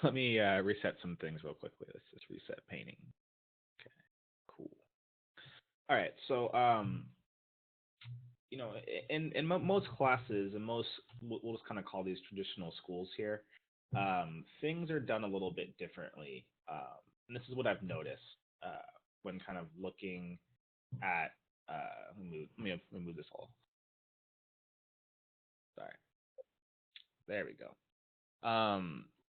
Let me reset some things real quickly. Let's just reset painting. Okay, cool. All right, so in most classes and most we'll just kind of call these traditional schools here, things are done a little bit differently. And this is what I've noticed when kind of looking at let me move this whole. Sorry, there we go.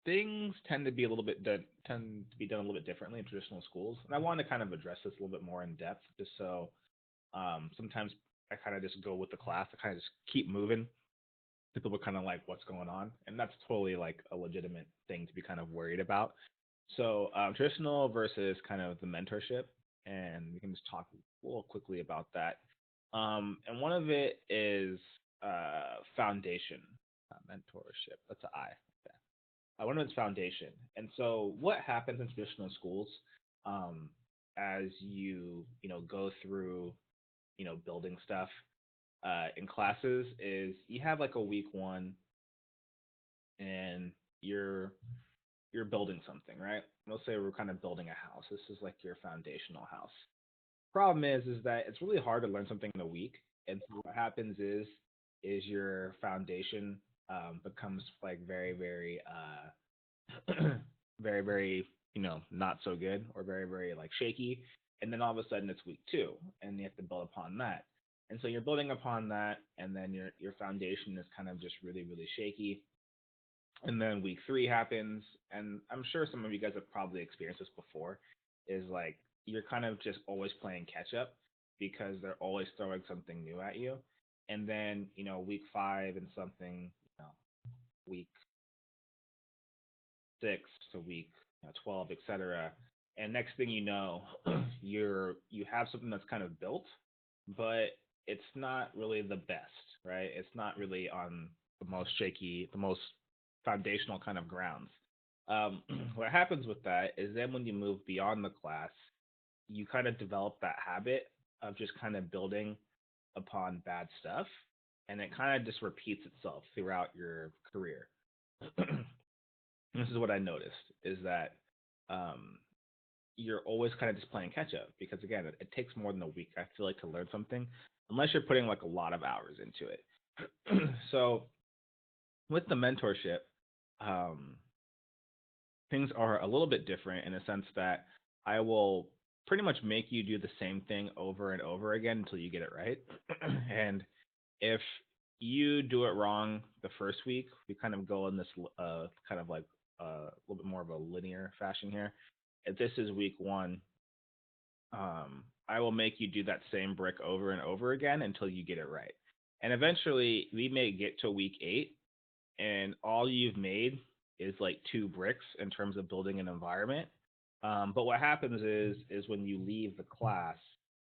Things tend to be a little bit tend to be done a little bit differently in traditional schools, and I want to kind of address this a little bit more in depth, just so sometimes I kind of just go with the class. I kind of just keep moving. People are kind of like, "What's going on?" And that's totally like a legitimate thing to be kind of worried about. So traditional versus kind of the mentorship, and we can just talk a little quickly about that. And one of it is foundation, mentorship. That's an I. One of its foundation. And so what happens in traditional schools, um, as you go through building stuff in classes is you have like a week one and you're you're building something, right? Let's say we're kind of building a house. This is like your foundational house. Problem is that it's really hard to learn something in a week. And so what happens is your foundation becomes like very, very, not so good or very, very like shaky. And then all of a sudden it's week two and you have to build upon that. And so you're building upon that and then your foundation is kind of just really, really shaky. And then week three happens and I'm sure some of you guys have probably experienced this before, is like you're kind of just always playing catch up because they're always throwing something new at you. And then, week five and something, week six to week 12, etc. And next thing you know, you have something that's kind of built, but it's not really the best, right? It's not really on the most shaky, the most foundational kind of grounds. What happens with that is then when you move beyond the class, you kind of develop that habit of just kind of building upon bad stuff, and it kind of just repeats itself throughout your career. This is what I noticed is that um, you're always kind of just playing catch up because again, it takes more than a week. I feel like to learn something, unless you're putting like a lot of hours into it. So with the mentorship, um, things are a little bit different in a sense that I will pretty much make you do the same thing over and over again until you get it right. And if you do it wrong the first week, we kind of go in this kind of like a little bit more of a linear fashion here. If this is week one, I will make you do that same brick over and over again until you get it right. And eventually, we may get to week eight, and all you've made is like two bricks in terms of building an environment. But what happens is when you leave the class,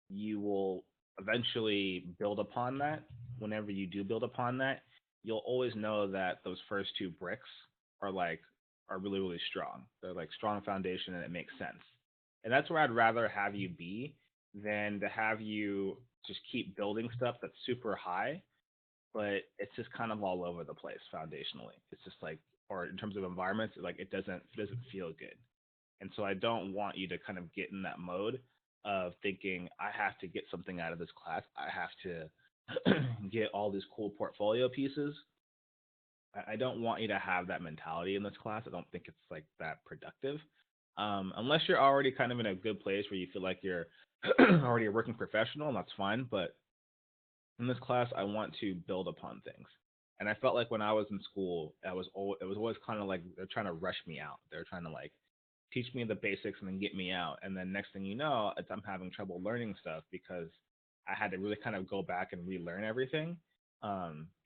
you will eventually build upon that. Whenever you do build upon that, you'll always know that those first two bricks are like are really really strong. They're like strong foundation and it makes sense. And that's where I'd rather have you be than to have you just keep building stuff that's super high but it's just kind of all over the place foundationally. It's just like, or in terms of environments, like it doesn't feel good. And so I don't want you to kind of get in that mode of thinking I have to get something out of this class. I have to get all these cool portfolio pieces. I don't want you to have that mentality in this class. I don't think it's like that productive. Unless you're already kind of in a good place where you feel like you're already a working professional, and that's fine. But in this class, I want to build upon things. And I felt like when I was in school, it was always kind of like they're trying to rush me out. They're trying to like teach me the basics and then get me out. And then next thing you know, I'm having trouble learning stuff because I had to really kind of go back and relearn everything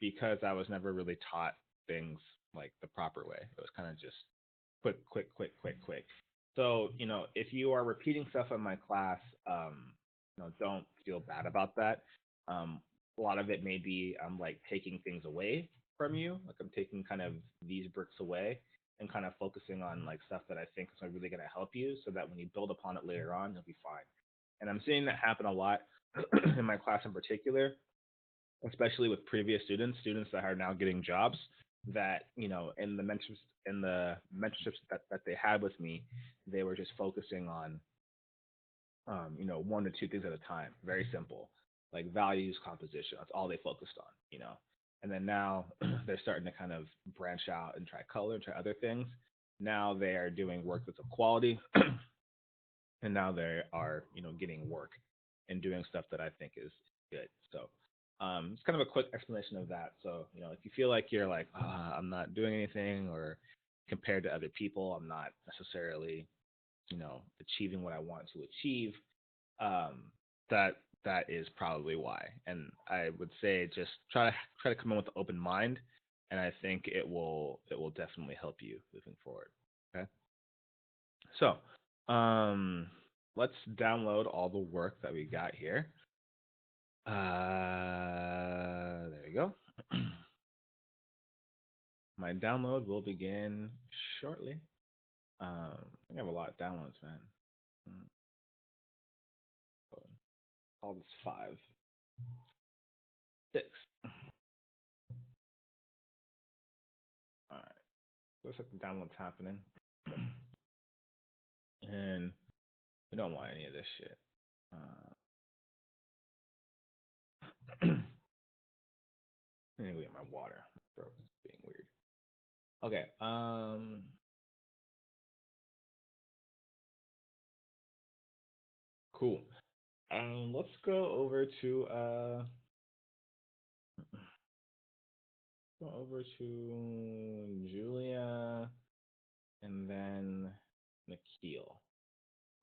because I was never really taught things like the proper way. It was kind of just quick, quick, quick, quick, quick. So, if you are repeating stuff in my class, don't feel bad about that. A lot of it may be I'm like taking things away from you, like I'm taking kind of these bricks away and kind of focusing on like stuff that I think is really going to help you, so that when you build upon it later on, you'll be fine. And I'm seeing that happen a lot in my class in particular, especially with previous students that are now getting jobs. that in the mentorships that they had with me, they were just focusing on one or two things at a time. Very simple, like values, composition. That's all they focused on. And then now they're starting to kind of branch out and try color, and try other things. Now they are doing work that's of quality, and now they are getting work and doing stuff that I think is good. So it's kind of a quick explanation of that. So if you feel like you're like I'm not doing anything, or compared to other people I'm not necessarily achieving what I want to achieve, um, that is probably why. And I would say just try to come in with an open mind, and I think it will definitely help you moving forward. Okay, so let's download all the work that we got here. There we go. My download will begin shortly. I have a lot of downloads, man. Mm, All this five, six. All right. Looks like the download's happening, and we don't want any of this shit. I need to get my water. My throat is being weird. Okay. Cool. Let's go over to Julia, and then Nikhil.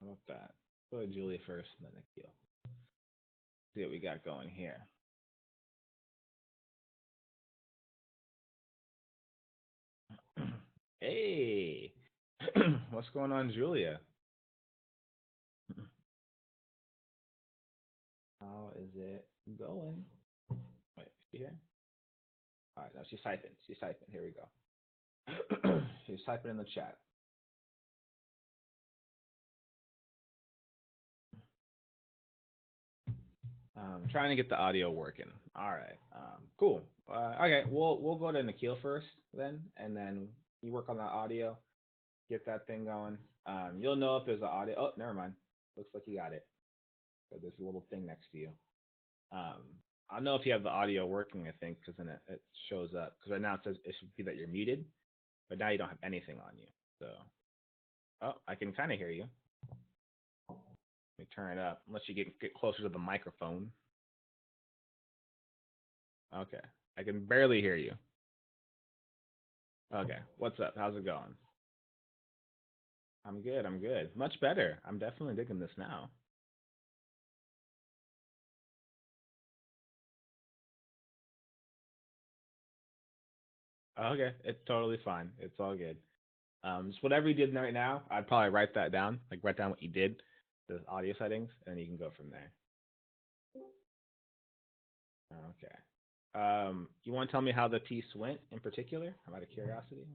How about that? Go to Julia first, and then Nikhil. See what we got going here. Hey, what's going on, Julia? How is it going? Wait, is she here? All right, now she's typing. She's typing. Here we go. She's typing in the chat. Trying to get the audio working. All right. Cool. Okay, we'll go to Nikhil first then, and then you work on the audio, get that thing going. You'll know if there's an audio. Oh, never mind. Looks like you got it. So there's a little thing next to you. Um, I'll know if you have the audio working. I think because then it shows up. Because right now it says it should be that you're muted, but now you don't have anything on you. So, oh, I can kind of hear you. Let me turn it up. Unless you get closer to the microphone. Okay. I can barely hear you. Okay. What's up? How's it going? I'm good. I'm good. Much better. I'm definitely digging this now. Okay. It's totally fine. It's all good. Just whatever you did right now, I'd probably write that down. Like write down what you did, the audio settings, and then you can go from there. Okay. You want to tell me how the piece went in particular? Out of curiosity.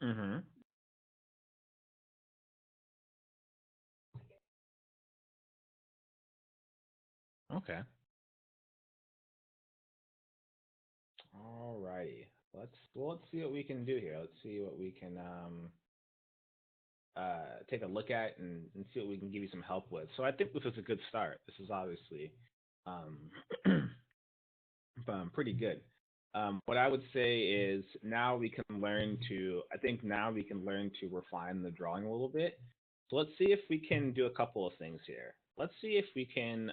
Mhm. Okay. Alrighty. Let's see what we can do here. Let's see what we can take a look at, and see what we can give you some help with. So I think this is a good start. This is obviously um, pretty good. What I would say is now we can learn to. I think now we can learn to refine the drawing a little bit. So let's see if we can do a couple of things here. Let's see if we can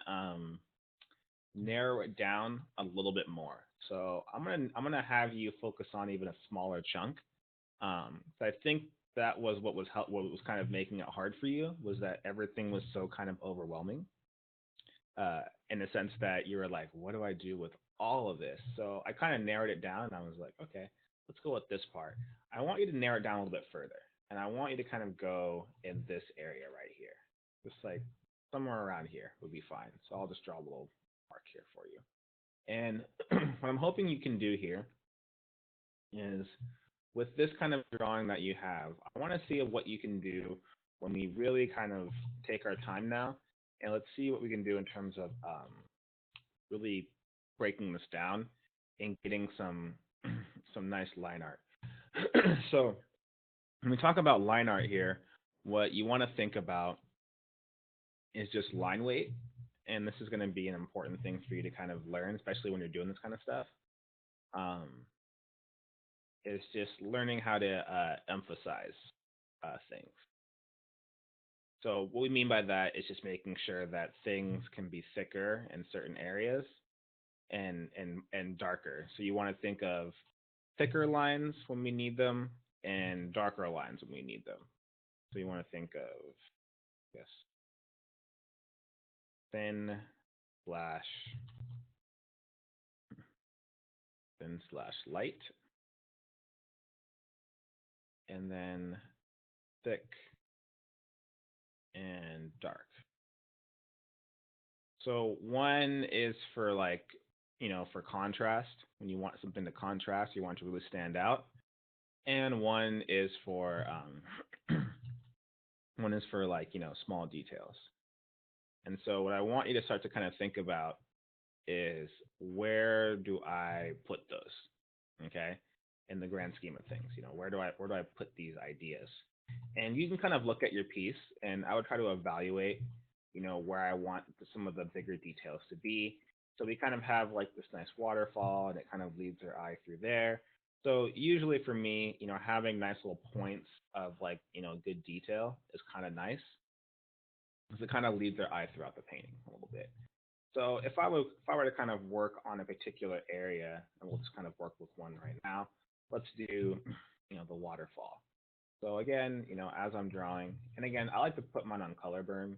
narrow it down a little bit more. So I'm gonna have you focus on even a smaller chunk. So I think that was what was kind of making it hard for you, was that everything was so kind of overwhelming. In the sense that you were like, what do I do with all of this? So I kind of narrowed it down, and I was like, okay, let's go with this part. I want you to narrow it down a little bit further, and I want you to kind of go in this area right here, just like somewhere around here would be fine. So I'll just draw a little mark here for you. And what I'm hoping you can do here is with this kind of drawing that you have, I want to see what you can do when we really kind of take our time now, and let's see what we can do in terms of really breaking this down and getting some nice line art. So when we talk about line art here, what you want to think about is just line weight, and this is going to be an important thing for you to kind of learn, especially when you're doing this kind of stuff. Um, is just learning how to emphasize things. So what we mean by that is just making sure that things can be thicker in certain areas and darker. So you want to think of thicker lines when we need them and darker lines when we need them. So you want to think of, yes, thin slash thin slash light, and then thick and dark. So one is for like, for contrast. When you want something to contrast, you want to really stand out. And one is for one is for like, small details. And so what I want you to start to kind of think about is where do I put those? Okay? In the grand scheme of things, where do I put these ideas? And you can kind of look at your piece, and I would try to evaluate, where I want some of the bigger details to be. So we kind of have like this nice waterfall, and it kind of leads our eye through there. So usually for me, having nice little points of like, good detail is kind of nice because it kind of leads their eye throughout the painting a little bit. So if I were to kind of work on a particular area, and we'll just kind of work with one right now. Let's do, the waterfall. So again, as I'm drawing, and again, I like to put mine on color burn.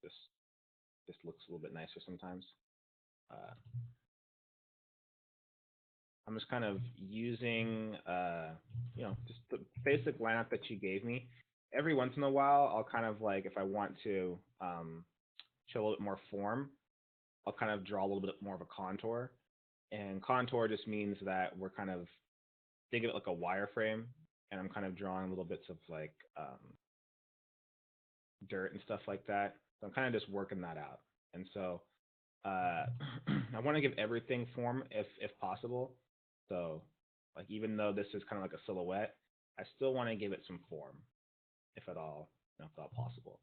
Just looks a little bit nicer sometimes. Uh, I'm just kind of using, just the basic lineup that you gave me. Every once in a while, I'll kind of like, if I want to show a little bit more form, I'll kind of draw a little bit more of a contour. And contour just means that we're kind of, think of it like a wireframe, and I'm kind of drawing little bits of like dirt and stuff like that. So I'm kind of just working that out. And so I want to give everything form if possible. So like even though this is kind of like a silhouette, I still want to give it some form, if at all, if at all possible.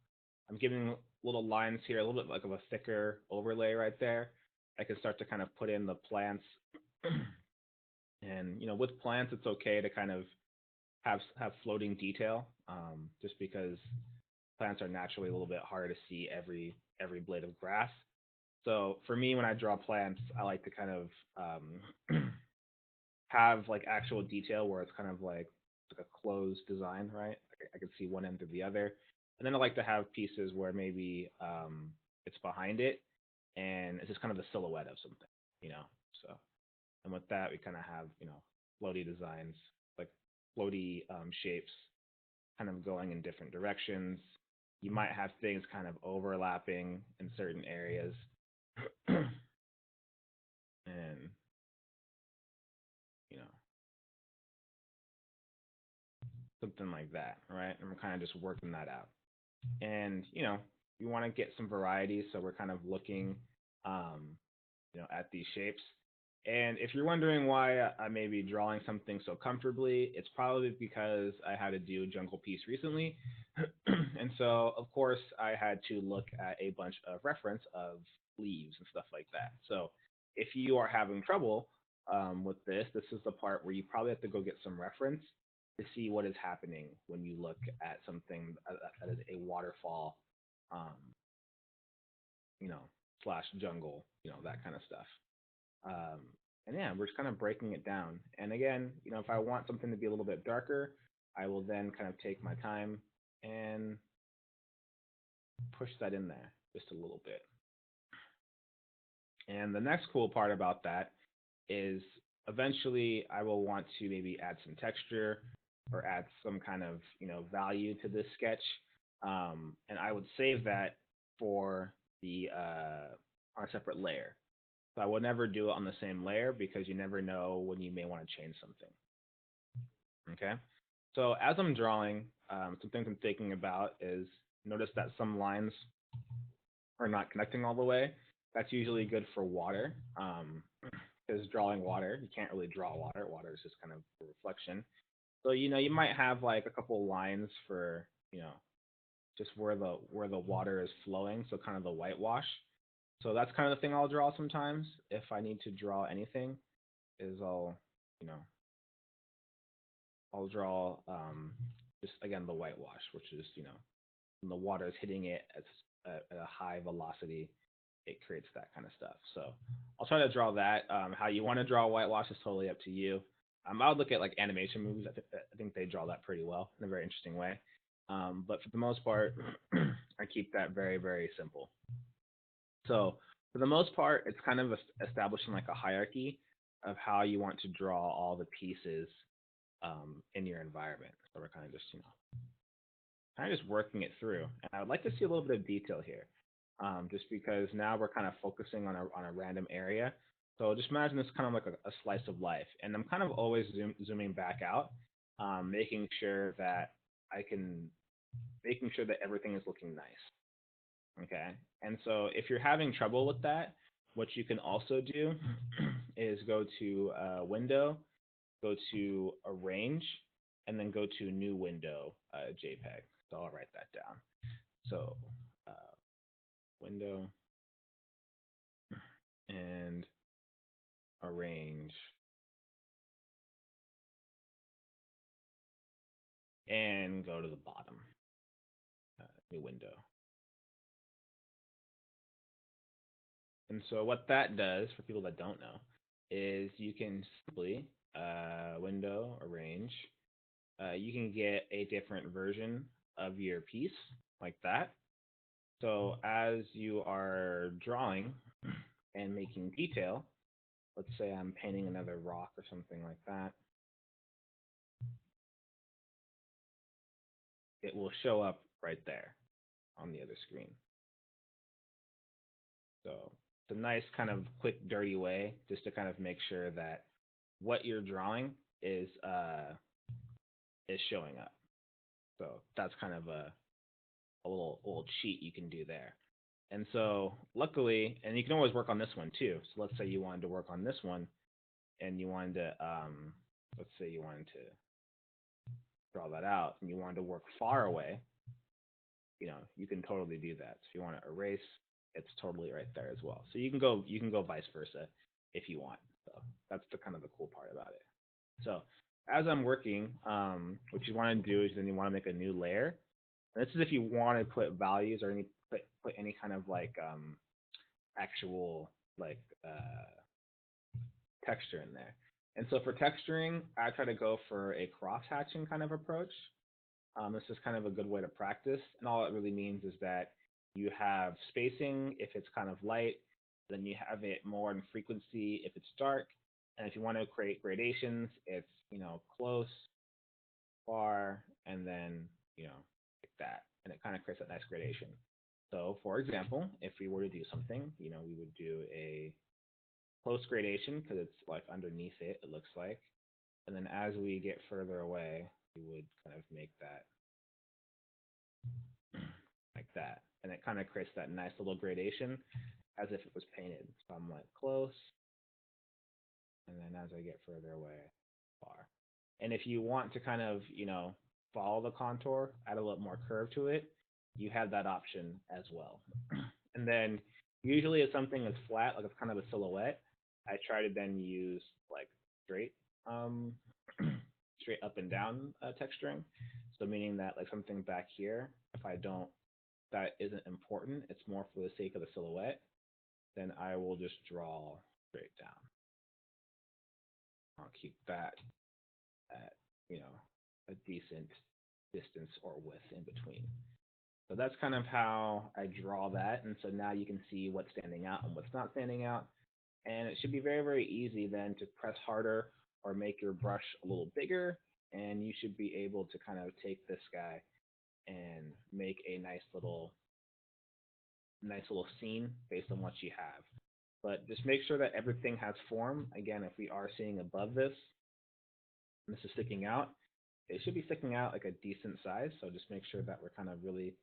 I'm giving little lines here, a little bit like of a thicker overlay right there. I can start to kind of put in the plants, and with plants, it's okay to kind of have floating detail, just because plants are naturally a little bit harder to see every blade of grass. So for me, when I draw plants, I like to kind of have like actual detail where it's kind of like a closed design, right? I can see one end to the other, and then I like to have pieces where maybe it's behind it, and it's just kind of the silhouette of something, you know. So, and with that, we kind of have floaty designs, like floaty shapes, kind of going in different directions. You might have things kind of overlapping in certain areas, and you know something like that, right? And we're kind of just working that out. And you want to get some variety, so we're kind of looking, um, at these shapes. And if you're wondering why I may be drawing something so comfortably, it's probably because I had to do a jungle piece recently. And so, of course, I had to look at a bunch of reference of leaves and stuff like that. So if you are having trouble with this is the part where you probably have to go get some reference to see what is happening when you look at something that is a waterfall, um, you know, slash jungle, that kind of stuff. Um, and yeah, we're just kind of breaking it down. And again, if I want something to be a little bit darker, I will then kind of take my time and push that in there just a little bit. And the next cool part about that is eventually I will want to maybe add some texture or add some kind of value to this sketch. And I would save that for the on a separate layer. So I would never do it on the same layer because you never know when you may want to change something. Okay. So as I'm drawing, some things I'm thinking about is notice that some lines are not connecting all the way. That's usually good for water. Because drawing water, you can't really draw water. Water is just kind of a reflection. So you might have like a couple lines for just where the water is flowing, so kind of the whitewash. So that's kind of the thing I'll draw sometimes if I need to draw anything. Is you know I'll draw just again the whitewash, which is when the water is hitting it at a high velocity, it creates that kind of stuff. So I'll try to draw that. How you want to draw whitewash is totally up to you. I would look at like animation movies. I think they draw that pretty well in a very interesting way. But for the most part, I keep that very very simple. So for the most part, it's kind of establishing like a hierarchy of how you want to draw all the pieces in your environment. So we're kind of just working it through. And I would like to see a little bit of detail here, just because now we're kind of focusing on a random area. So just imagine this kind of like a slice of life, and I'm kind of always zooming back out, making sure that I can making sure that everything is looking nice. Okay, and so if you're having trouble with that, what you can also do is go to Window, go to Arrange, and then go to New Window JPEG. So I'll write that down. So uh, Window and Arrange and go to the bottom. New Window. And so what that does for people that don't know is you can simply Window Arrange. You can get a different version of your piece like that. So as you are drawing and making detail, let's say I'm painting another rock or something like that, it will show up right there on the other screen. So it's a nice kind of quick, dirty way just to kind of make sure that what you're drawing is showing up. So that's kind of a little cheat you can do there. And so luckily, and you can always work on this one too. So let's say you wanted to work on this one and you wanted to let's say you wanted to draw that out and you wanted to work far away, you can totally do that. So if you want to erase, it's totally right there as well. So you can go vice versa if you want. So that's the kind of the cool part about it. So as I'm working, what you want to do is then you want to make a new layer. And this is if you want to put values or put any kind of like actual like texture in there. And so for texturing, I try to go for a cross hatching kind of approach. This is kind of a good way to practice. And all it really means is that you have spacing if it's kind of light, then you have it more in frequency if it's dark. And if you want to create gradations, it's, close, far, and then, like that. And it kind of creates that nice gradation. So for example, if we were to do something, we would do a close gradation because it's like underneath it, it looks like. And then as we get further away, we would kind of make that like that. And it kind of creates that nice little gradation as if it was painted. So I'm like close, and then as I get further away, far. And if you want to kind of, follow the contour, add a little more curve to it, you have that option as well. And then usually if something is flat, like it's kind of a silhouette, I try to then use like straight, um, straight up and down texturing. So meaning that like something back here, if I don't, that isn't important, it's more for the sake of the silhouette, then I will just draw straight down. I'll keep that at, a decent distance or width in between. So that's kind of how I draw that. And so now you can see what's standing out and what's not standing out. And it should be very, very easy then to press harder or make your brush a little bigger. And you should be able to kind of take this guy and make a nice little nice little scene based on what you have. But just make sure that everything has form. Again, if we are seeing above this, and this is sticking out, it should be sticking out like a decent size. So just make sure that we're kind of really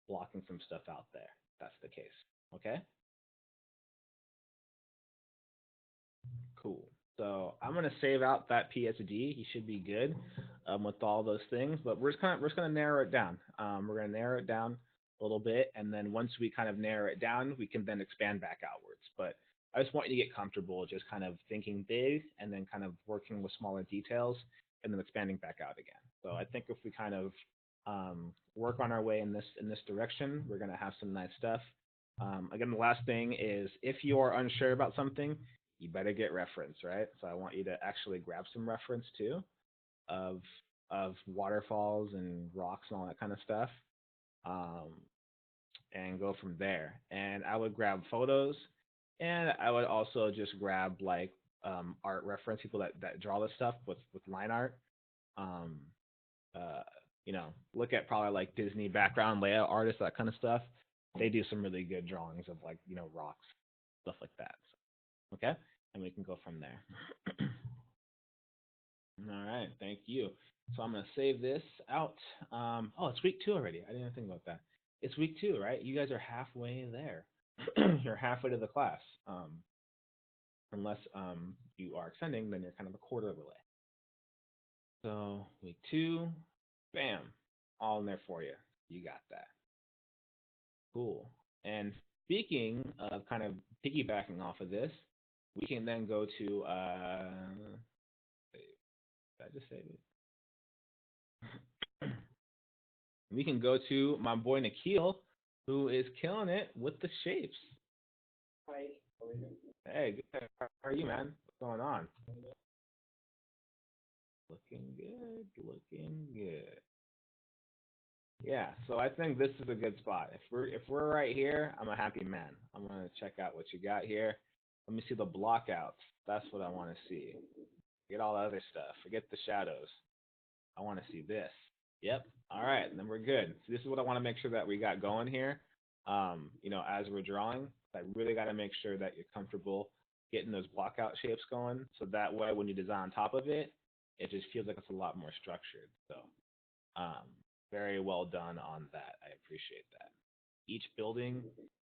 blocking some stuff out there. If that's the case. Okay. Cool. So I'm gonna save out that PSD. He should be good with all those things, but we're just gonna narrow it down. We're gonna narrow it down a little bit, and then once we kind of narrow it down, we can then expand back outwards. But I just want you to get comfortable just kind of thinking big and then kind of working with smaller details and then expanding back out again. So I think if we kind of work on our way in this direction, we're gonna have some nice stuff. Again, the last thing is if you are unsure about something, you better get reference, right? So I want you to actually grab some reference too of waterfalls and rocks and all that kind of stuff, um, and go from there. And I would grab photos, and I would also just grab like art reference people that draw this stuff with line art. Um, uh, look at probably like Disney background layout artists, that kind of stuff. They do some really good drawings of like rocks, stuff like that. So, okay, and we can go from there. All right, thank you. So I'm gonna save this out. Oh, it's week 2 already. I didn't even think about that. It's week 2, right? You guys are halfway there. You're halfway to the class. Unless you are extending, then you're kind of a quarter of the way. So week 2, bam, all in there for you. You got that. Cool. And speaking of kind of piggybacking off of this, we can then go to did I just save it? We can go to my boy Nikhil, who is killing it with the shapes. Hi, how are you? Hey, good. How are you, man? What's going on? Looking good, looking good. Yeah, so I think this is a good spot. If we're right here, I'm a happy man. I'm gonna check out what you got here. Let me see the blockouts. That's what I want to see. Forget all the other stuff. Forget the shadows. I want to see this. Yep. All right, and then we're good. So this is what I want to make sure that we got going here. As we're drawing, I really got to make sure that you're comfortable getting those blockout shapes going, so that way when you design on top of it, it just feels like it's a lot more structured. So, um, very well done on that. I appreciate that. Each building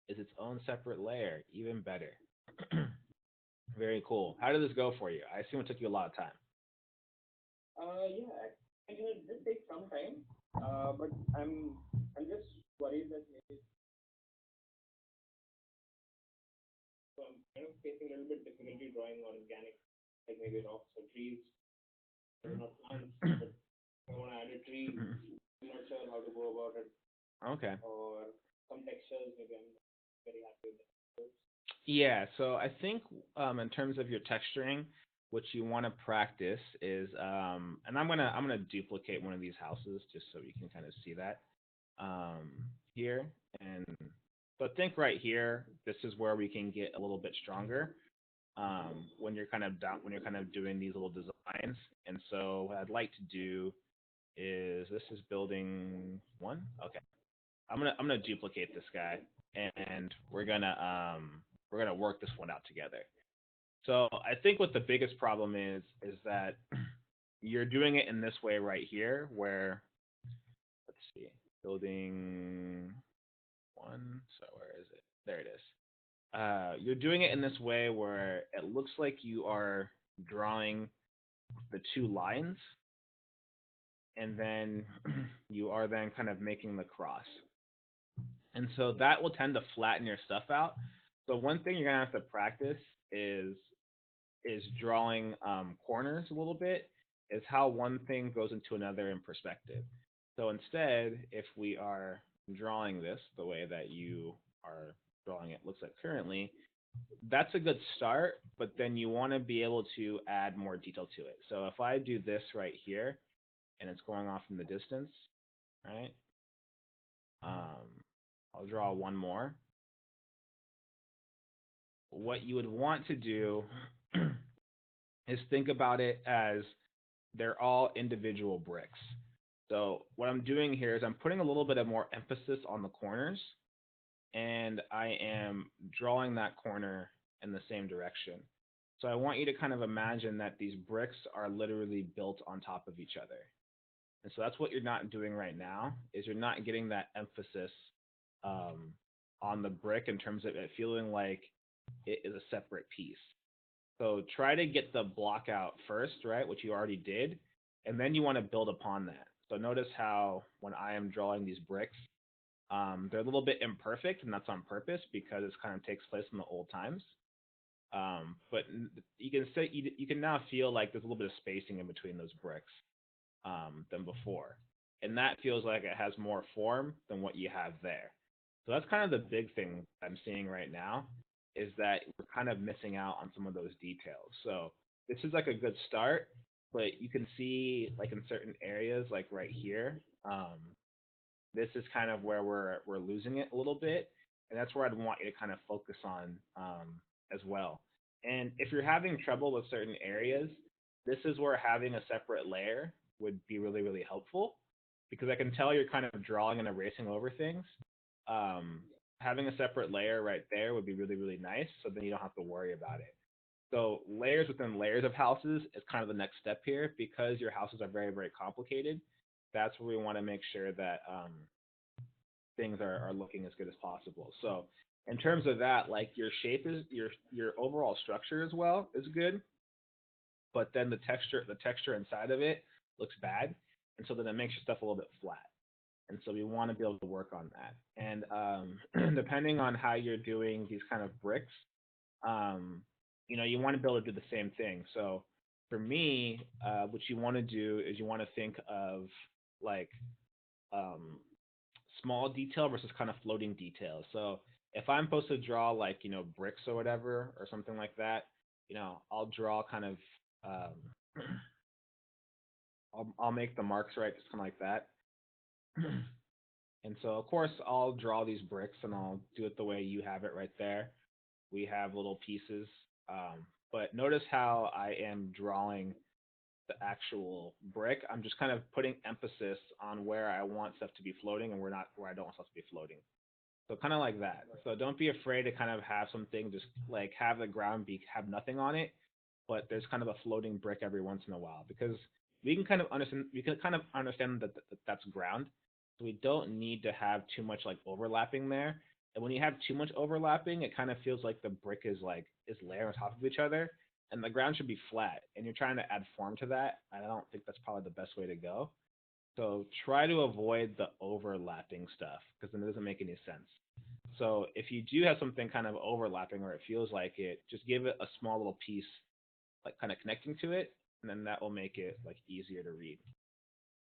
is its own separate layer. Even better. Very cool. How did this go for you? I assume it took you a lot of time. Yeah, I think it did take some time, but I'm just worried that maybe so I'm kind of facing a little bit difficulty drawing organic, like maybe rocks or trees, or not plants, but I want to add a tree. I'm not sure how to go about it, Okay. or some textures. Maybe I'm not very happy with that. Yeah, so I think in terms of your texturing, what you want to practice is, and I'm gonna duplicate one of these houses just so you can kind of see that um, here. And so think right here, this is where we can get a little bit stronger when you're kind of down, when you're kind of doing these little designs. And so what I'd like to do is this is building 1. Okay, I'm gonna duplicate this guy, and we're gonna work this one out together. So I think what the biggest problem is that you're doing it in this way right here, where let's see, building 1. So where is it? There it is. You're doing it in this way where it looks like you are drawing the 2 lines, and then you are then kind of making the cross. And so that will tend to flatten your stuff out. So one thing you're gonna have to practice is drawing corners a little bit, is how one thing goes into another in perspective. So instead, if we are drawing this the way that you are drawing it looks like currently, that's a good start, but then you want to be able to add more detail to it. So if I do this right here and it's going off in the distance, right? Um, I'll draw one more. What you would want to do is think about it as they're all individual bricks. So what I'm doing here is I'm putting a little bit of more emphasis on the corners, and I am drawing that corner in the same direction. So I want you to kind of imagine that these bricks are literally built on top of each other. And so that's what you're not doing right now is you're not getting that emphasis um, on the brick in terms of it feeling like it is a separate piece. So try to get the block out first, right, which you already did, and then you want to build upon that. So notice how when I am drawing these bricks, they're a little bit imperfect, and that's on purpose because it kind of takes place in the old times. But you can say you can now feel like there's a little bit of spacing in between those bricks than before, and that feels like it has more form than what you have there. So that's kind of the big thing I'm seeing right now is that we're kind of missing out on some of those details. So this is like a good start, but you can see like in certain areas, like right here, this is kind of where we're losing it a little bit, and that's where I'd want you to kind of focus on as well. And if you're having trouble with certain areas, this is where having a separate layer would be really really helpful because I can tell you're kind of drawing and erasing over things. Um, Having a separate layer right there would be really really nice, so then you don't have to worry about it. So layers within layers of houses is kind of the next step here because your houses are very very complicated. That's where we want to make sure that things are looking as good as possible. So in terms of that, like your shape is your overall structure as well is good, but then the texture inside of it looks bad, and so then it makes your stuff a little bit flat. And so we want to be able to work on that. And depending on how you're doing these kind of bricks, um, you want to be able to do the same thing. So for me, what you want to do is you want to think of like um, small detail versus kind of floating detail. So if I'm supposed to draw like bricks or whatever or something like that, I'll draw kind of I'll make the marks right, just kind of like that. And so of course I'll draw these bricks and I'll do it the way you have it right there. We have little pieces, but notice how I am drawing the actual brick. I'm just kind of putting emphasis on where I want stuff to be floating and where I don't want stuff to be floating. So kind of like that. So don't be afraid to kind of have something just like have the ground be have nothing on it, but there's kind of a floating brick every once in a while because we can kind of understand that that's ground. So we don't need to have too much like overlapping there. And when you have too much overlapping, it kind of feels like the brick is layered on top of each other, and the ground should be flat. And you're trying to add form to that. I don't think that's probably the best way to go. So try to avoid the overlapping stuff because then it doesn't make any sense. So if you do have something kind of overlapping or it feels like it, just give it a small little piece, like kind of connecting to it, and then that will make it like easier to read.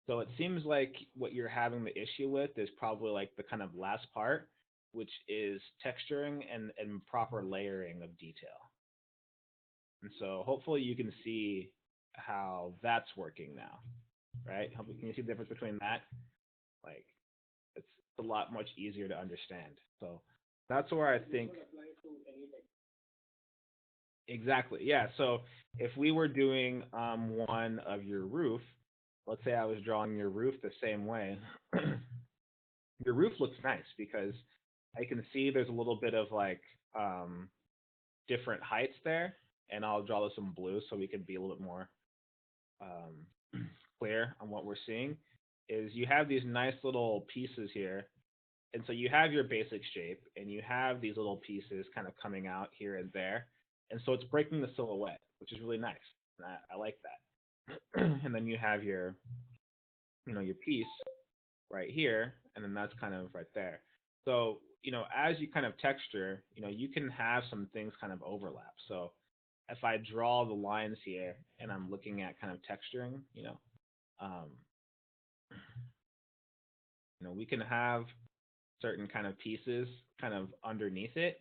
So it seems like what you're having the issue with is probably like the kind of last part, which is texturing and proper layering of detail. And so hopefully you can see how that's working now, right? Can you see the difference between that? Like it's a lot much easier to understand. So that's where I think exactly. Yeah. So if we were doing one of your roof, let's say I was drawing your roof the same way, your roof looks nice because I can see there's a little bit of like um, different heights there, and I'll draw this in blue so we can be a little bit more clear on what we're seeing. Is you have these nice little pieces here, and so you have your basic shape, and you have these little pieces kind of coming out here and there, and so it's breaking the silhouette, which is really nice. And I like that. And then you have your piece right here, and then that's kind of right there. So, as you kind of texture, you can have some things kind of overlap. So if I draw the lines here and I'm looking at kind of texturing, um, we can have certain kind of pieces kind of underneath it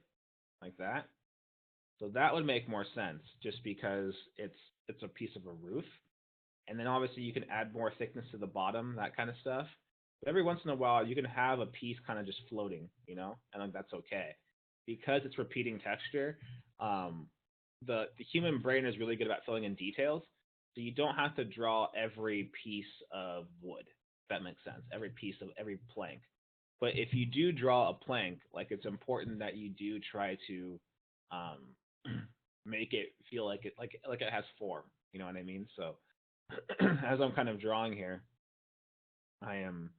like that. So that would make more sense just because it's a piece of a roof. And then obviously you can add more thickness to the bottom, that kind of stuff. But every once in a while, you can have a piece kind of just floating, and like that's okay because it's repeating texture. Um, the human brain is really good about filling in details, so you don't have to draw every piece of wood. If that makes sense. Every piece of every plank. But if you do draw a plank, like it's important that you do try to um, make it feel like it has form. You know what I mean? So as I'm kind of drawing here, I am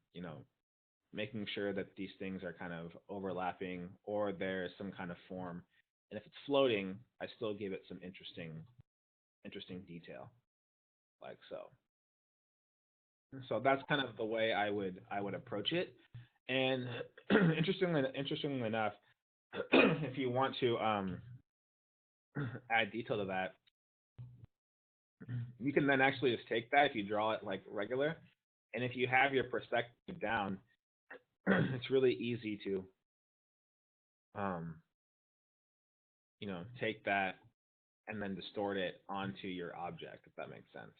making sure that these things are kind of overlapping or there's some kind of form. And if it's floating, I still give it some interesting detail, like so. So that's kind of the way I would approach it. And interestingly enough, if you want to add detail to that, you can then actually just take that if you draw it like regular, and if you have your perspective down, it's really easy to um, take that and then distort it onto your object, if that makes sense.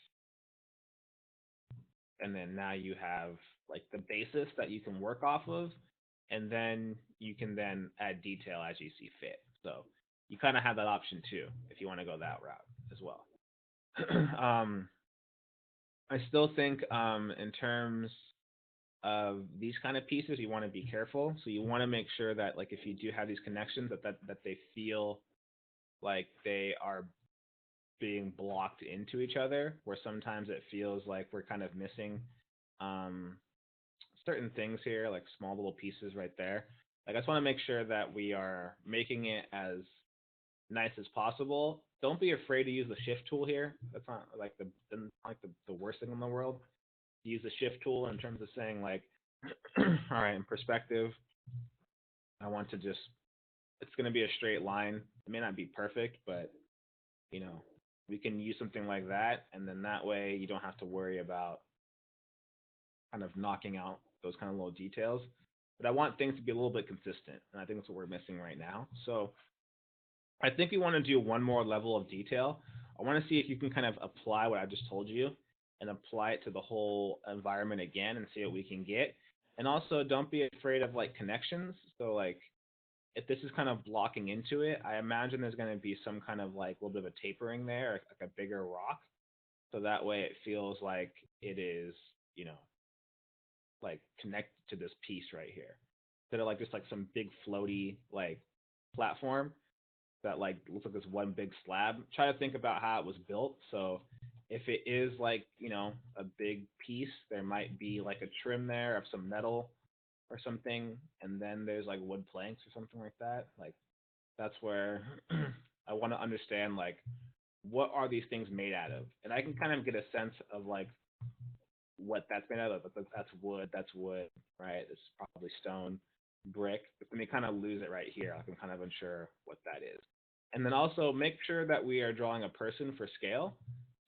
And then now you have like the basis that you can work off of, and then you can then add detail as you see fit. So you kind of have that option too if you want to go that route as well. um, I still think in terms of these kind of pieces, you want to be careful. So you want to make sure that like if you do have these connections, that they feel like they are being blocked into each other, where sometimes it feels like we're kind of missing um, certain things here, like small little pieces right there. Like I just want to make sure that we are making it as nice as possible. Don't be afraid to use the shift tool here. That's not like the worst thing in the world. Use the shift tool in terms of saying like, all right, in perspective, I want to just it's going to be a straight line. It may not be perfect, but you know, we can use something like that, and then that way you don't have to worry about kind of knocking out those kind of little details. But I want things to be a little bit consistent, and I think that's what we're missing right now. So I think we want to do one more level of detail. I want to see if you can kind of apply what I just told you and apply it to the whole environment again and see what we can get. And also, don't be afraid of like connections. So like if this is kind of blocking into it, I imagine there's going to be some kind of like a little bit of a tapering there, like a bigger rock. So that way it feels like it is, you know, like connected to this piece right here. Instead of like just like some big floaty like platform that like looks like this one big slab. Try to think about how it was built. So if it is like, a big piece, there might be like a trim there of some metal or something, and then there's like wood planks or something like that. Like that's where I want to understand like what are these things made out of, and I can kind of get a sense of like what that's made out of. That's wood, right? It's probably stone, brick. But then we kind of lose it right here. Like I'm kind of unsure what that is. And then also make sure that we are drawing a person for scale.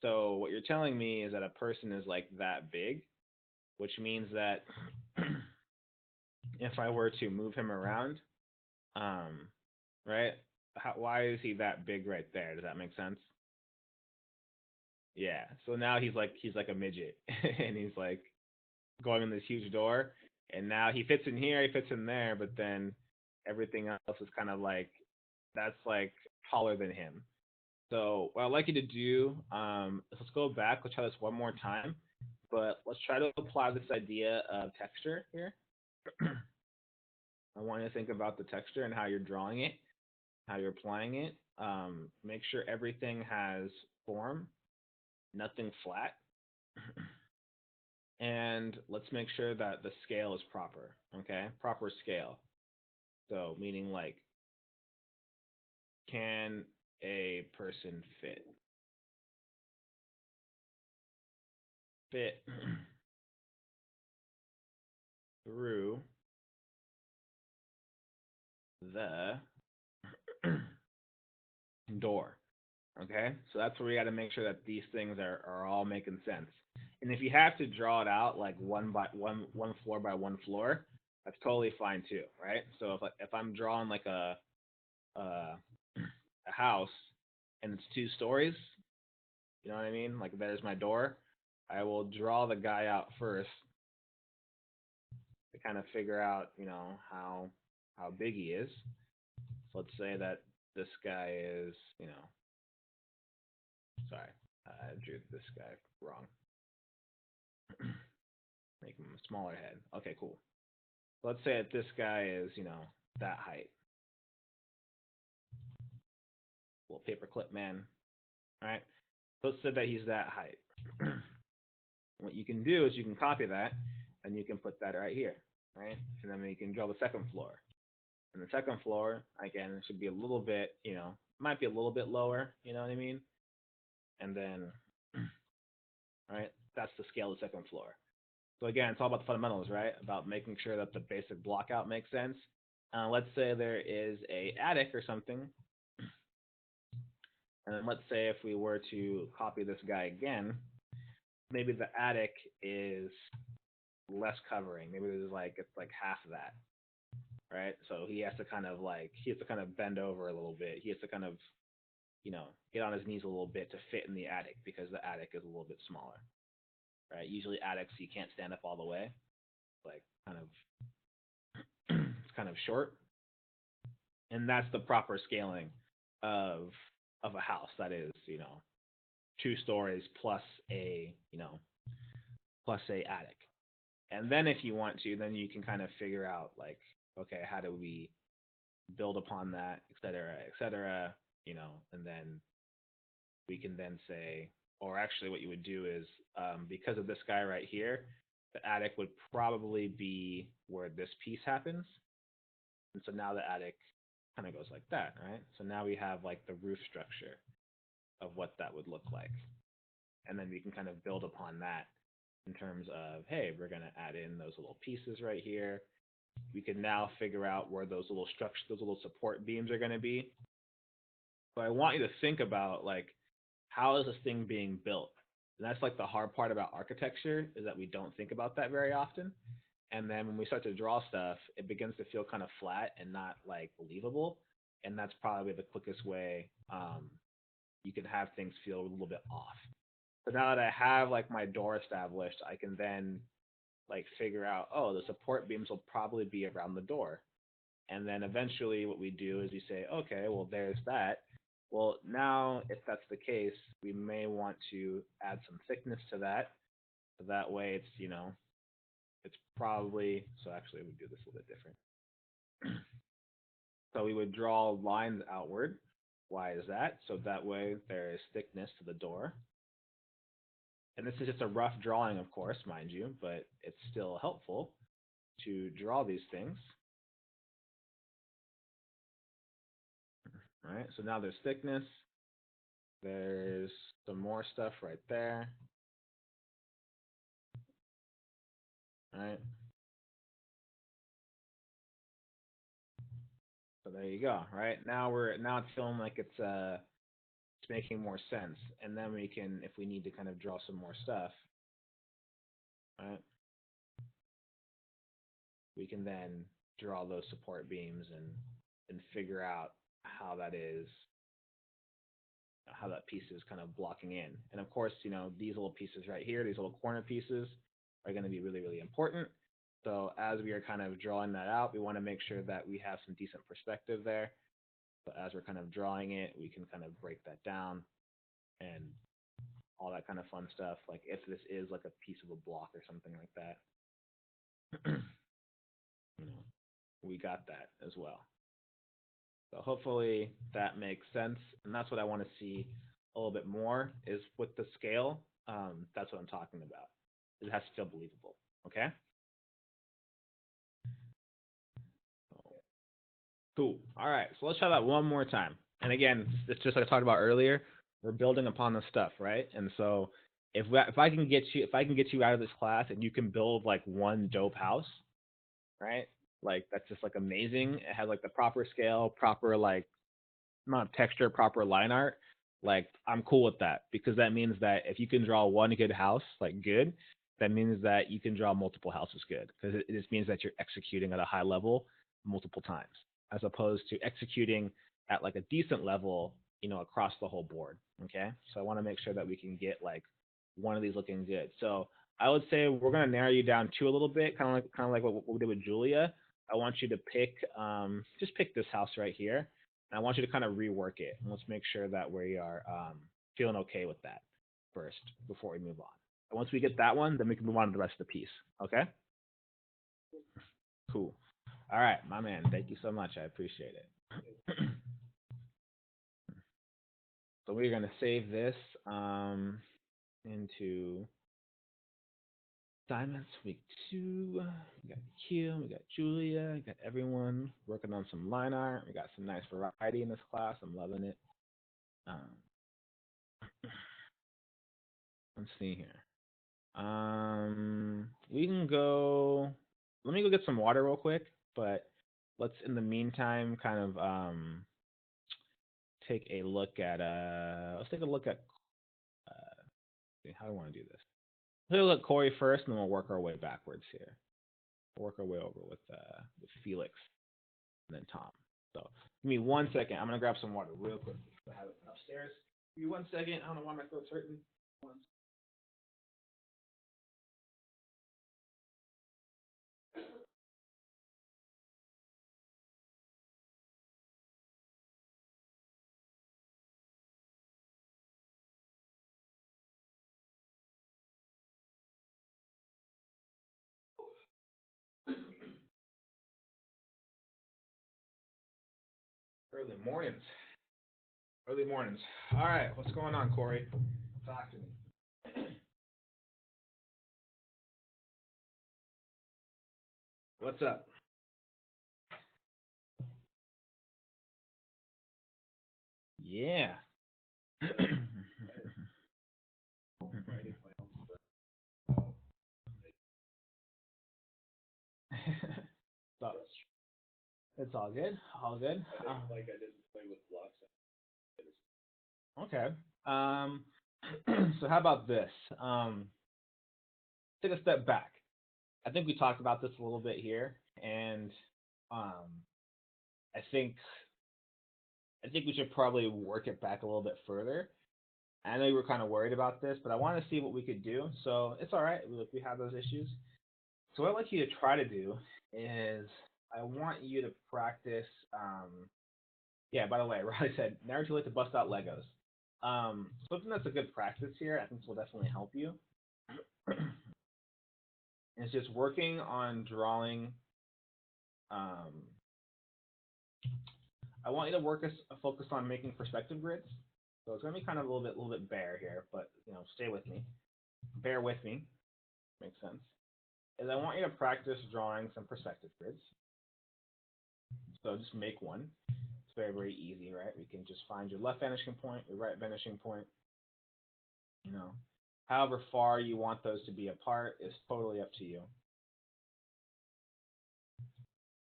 So what you're telling me is that a person is like that big, which means that if I were to move him around, um, right? Why is he that big right there? Does that make sense? Yeah. So now he's like a midget, and he's like going in this huge door, and now he fits in here, he fits in there, but then everything else is kind of like that's like taller than him. So what I'd like you to do, let's go back. Let's try this one more time, but let's try to apply this idea of texture here. I want you to think about the texture and how you're drawing it, how you're applying it. Make sure everything has form, nothing flat. And let's make sure that the scale is proper. Okay, proper scale. So meaning like, can a person fit through the door? Okay, so that's where we got to make sure that these things are all making sense. And if you have to draw it out like one floor by one floor, that's totally fine too, right? So if I'm drawing like a a house and it's 2 stories, you know what I mean? Like there's my door. I will draw the guy out first to kind of figure out, how big he is. So let's say that this guy is, sorry, I drew this guy wrong. Make him a smaller head. Okay, cool. Let's say that this guy is, that height. Little paperclip man. All right. Let's say that he's that height. What you can do is you can copy that and you can put that right here, right? And then you can draw the second floor. And the second floor, again, it should be a little bit, might be a little bit lower, you know what I mean? And then, right, that's the scale of the second floor. So again, it's all about the fundamentals, right? About making sure that the basic block out makes sense. Let's say there is a attic or something, and then let's say if we were to copy this guy again, maybe the attic is less covering. Maybe it's like half of that, right? So he has to kind of bend over a little bit. He has to kind of, get on his knees a little bit to fit in the attic because the attic is a little bit smaller, right? Usually attics you can't stand up all the way, like kind of it's kind of short, and that's the proper scaling of a house that is, 2 stories plus a attic. And then if you want to, then you can kind of figure out like, okay, how do we build upon that, et cetera, et cetera, and then we can then say, or actually what you would do is, because of this guy right here, the attic would probably be where this piece happens. And so now the attic kind of goes like that, right? So now we have like the roof structure of what that would look like. And then we can kind of build upon that in terms of, hey, we're going to add in those little pieces right here. We can now figure out where those little structures, those little support beams are going to be. But I want you to think about like, how is this thing being built? And that's like the hard part about architecture is that we don't think about that very often. And then when we start to draw stuff, it begins to feel kind of flat and not like believable. And that's probably the quickest way you can have things feel a little bit off. So now that I have like my door established, I can then like figure out, oh, the support beams will probably be around the door. And then eventually what we do is we say, okay, well, there's that. Well, now if that's the case, we may want to add some thickness to that. So that way it's, it's probably, so actually we do this a little bit different. So we would draw lines outward. Why is that? So that way there is thickness to the door. And this is just a rough drawing, of course, mind you, but it's still helpful to draw these things. All right, so now there's thickness. There's some more stuff right there. All right. So there you go. Right now it's feeling like it's making more sense, and then we can, if we need to, kind of draw some more stuff. Right. We can then draw those support beams and figure out how that is, how that piece is kind of blocking in. And of course, these little pieces right here, these little corner pieces are going to be really, really important. So as we are kind of drawing that out, we want to make sure that we have some decent perspective there. So as we're kind of drawing it, we can kind of break that down and all that kind of fun stuff. Like if this is like a piece of a block or something like that, we got that as well. So hopefully that makes sense. And that's what I want to see a little bit more is with the scale. That's what I'm talking about. It has to feel believable. Okay. Cool. All right. So let's try that one more time. And again, it's just like I talked about earlier. We're building upon the stuff, right? And so if I can get you out of this class and you can build like one dope house, right? Like that's just like amazing. It has like the proper scale, proper like amount of texture, proper line art. Like I'm cool with that because that means that if you can draw one good house, like good, that means that you can draw multiple houses good because it just means that you're executing at a high level multiple times as opposed to executing at like a decent level, across the whole board. Okay. So I want to make sure that we can get like one of these looking good. So I would say we're going to narrow you down to a little bit, kind of like what we did with Julia. I want you to pick, just pick this house right here. And I want you to kind of rework it. And let's make sure that we are feeling okay with that first before we move on. And once we get that one, then we can move on to the rest of the piece. Okay? Cool. All right, my man. Thank you so much. I appreciate it. So we're gonna save this into assignments week 2. We got Q, we got Julia, we got everyone working on some line art. We got some nice variety in this class. I'm loving it. Um, let's see here. We can go. Let me go get some water real quick, but let's in the meantime kind of take a look at let's take a look at how do I want to do this? Let's look at Corey first, and then we'll work our way backwards here. We'll work our way over with Felix and then Tom. So give me 1 second. I'm gonna grab some water real quick. I have it upstairs. Give me 1 second. I don't know why my throat's hurting. Early mornings. Early mornings. All right, what's going on, Corey? Talk to me. What's up? Yeah. So, it's all good. All good. Like I didn't play with blocks. Okay. So how about this? Take a step back. I think we talked about this a little bit here, and um, I think we should probably work it back a little bit further. I know you were kind of worried about this, but I want to see what we could do. So it's all right. We have those issues. So what I'd like you to try to do is I want you to practice. Yeah, by the way, Riley said never too late to bust out Legos. Something that's a good practice here, I think this will definitely help you. It's just working on drawing. I want you to focus on making perspective grids. So it's gonna be kind of a little bit bare here, but stay with me. Bear with me. Makes sense. Is I want you to practice drawing some perspective grids. So just make one. It's very, very easy, right? We can just find your left vanishing point, your right vanishing point. However far you want those to be apart is totally up to you.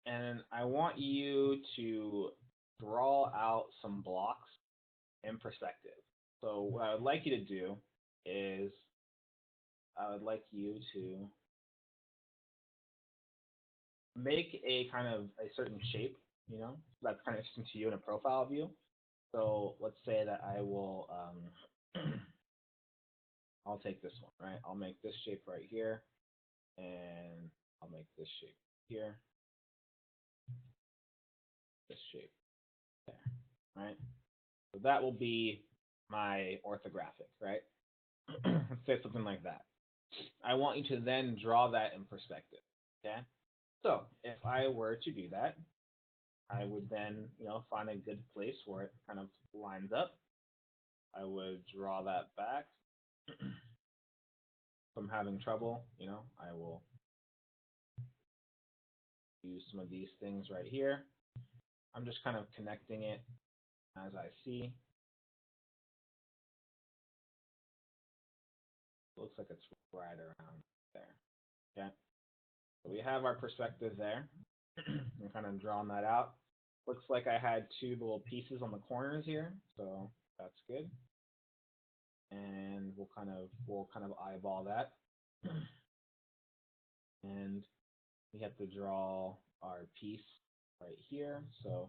And I want you to draw out some blocks in perspective. So what I would like you to do is I would like you to make a kind of a certain shape, that's kind of interesting to you in a profile view. So let's say that I will, I'll take this one, right? I'll make this shape right here, and I'll make this shape here, this shape there, right? So that will be my orthographic, right? Let's say something like that. I want you to then draw that in perspective, okay? So if I were to do that, I would then, find a good place where it kind of lines up. I would draw that back. If I'm having trouble, I will use some of these things right here. I'm just kind of connecting it as I see. It looks like it's right around there. Okay. So we have our perspective there. I'm kind of drawing that out. Looks like I had two little pieces on the corners here, so that's good. And we'll kind of eyeball that. And we have to draw our piece right here. So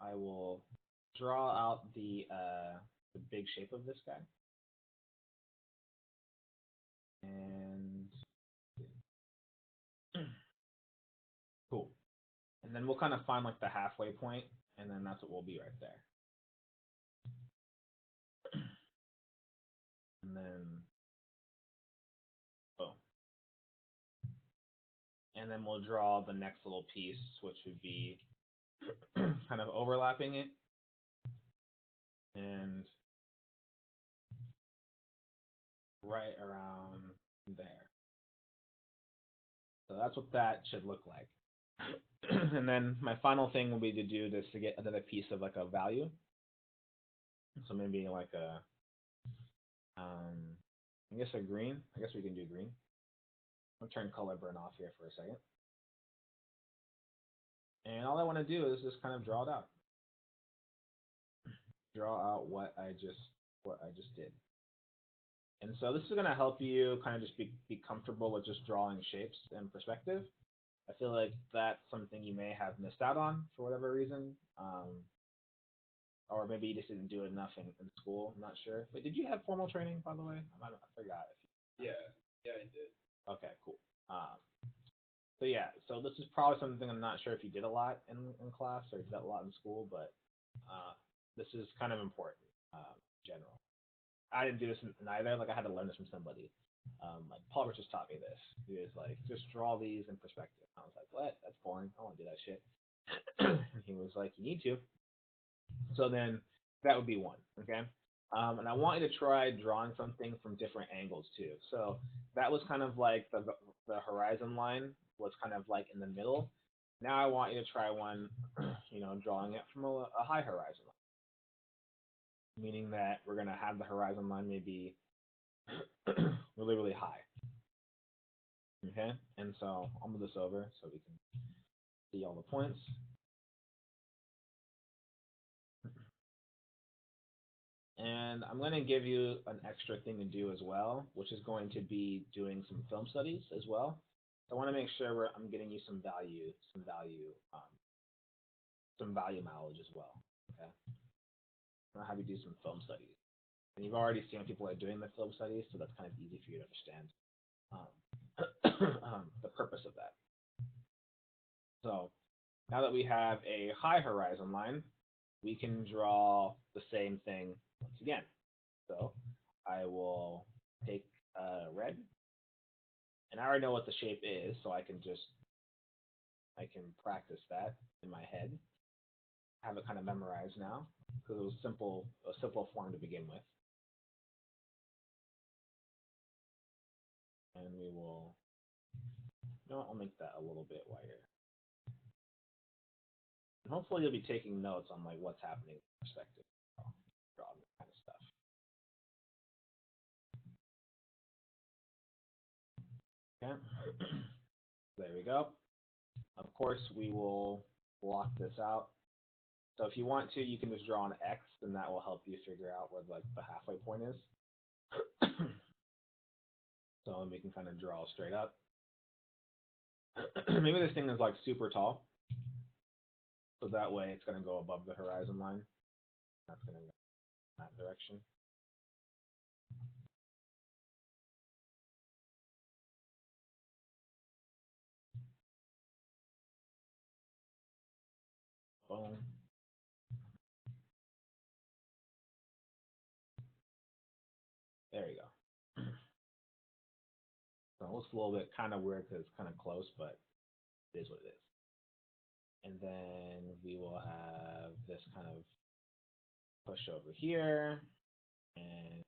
I will draw out the big shape of this guy. And cool. And then we'll kind of find like the halfway point, and then that's what will be right there. And then and then we'll draw the next little piece, which would be kind of overlapping it, and right around there. So that's what that should look like. And then my final thing will be to do this to get another piece of like a value. So maybe like a, I guess a green. I guess we can do green. I'll turn color burn off here for a second. And all I want to do is just kind of draw it out. Draw out what I just did. And so this is going to help you kind of just be comfortable with just drawing shapes in perspective. I feel like that's something you may have missed out on for whatever reason. Or maybe you just didn't do it enough in school. I'm not sure. But did you have formal training, by the way? I forgot. Yeah, I did. Okay, cool. So yeah, so this is probably something I'm not sure if you did a lot in class or did a lot in school, but this is kind of important in general. I didn't do this in either. Like I had to learn this from somebody. Like Paul Richards taught me this. He was like, just draw these in perspective. I was like, what? That's boring. I don't want to do that shit. And he was like, you need to. So then that would be one, okay? And I want you to try drawing something from different angles too. So that was kind of like the horizon line was kind of like in the middle. Now I want you to try one, drawing it from a high horizon line, meaning that we're going to have the horizon line maybe really, really high. Okay, and so I'll move this over so we can see all the points. And I'm going to give you an extra thing to do as well, which is going to be doing some film studies as well. I want to make sure I'm getting you some value knowledge as well. Okay, I'm going to have you do some film studies, and you've already seen people are doing the film studies, so that's kind of easy for you to understand the purpose of that. So now that we have a high horizon line, we can draw the same thing once again. So I will take red, and I already know what the shape is, so I can practice that in my head, have it kind of memorized now, because it was a simple form to begin with. And we will, I'll make that a little bit wider. And hopefully you'll be taking notes on like what's happening in perspective, drawing this kind of stuff. Okay, there we go. Of course, we will block this out. So if you want to, you can just draw an X, and that will help you figure out where like the halfway point is. So we can kind of draw straight up. Maybe this thing is like super tall, so that way it's going to go above the horizon line. That's going to go in that direction. Boom. There you go. So it looks a little bit kind of weird because it's kind of close, but it is what it is. And then we will have this kind of push over here and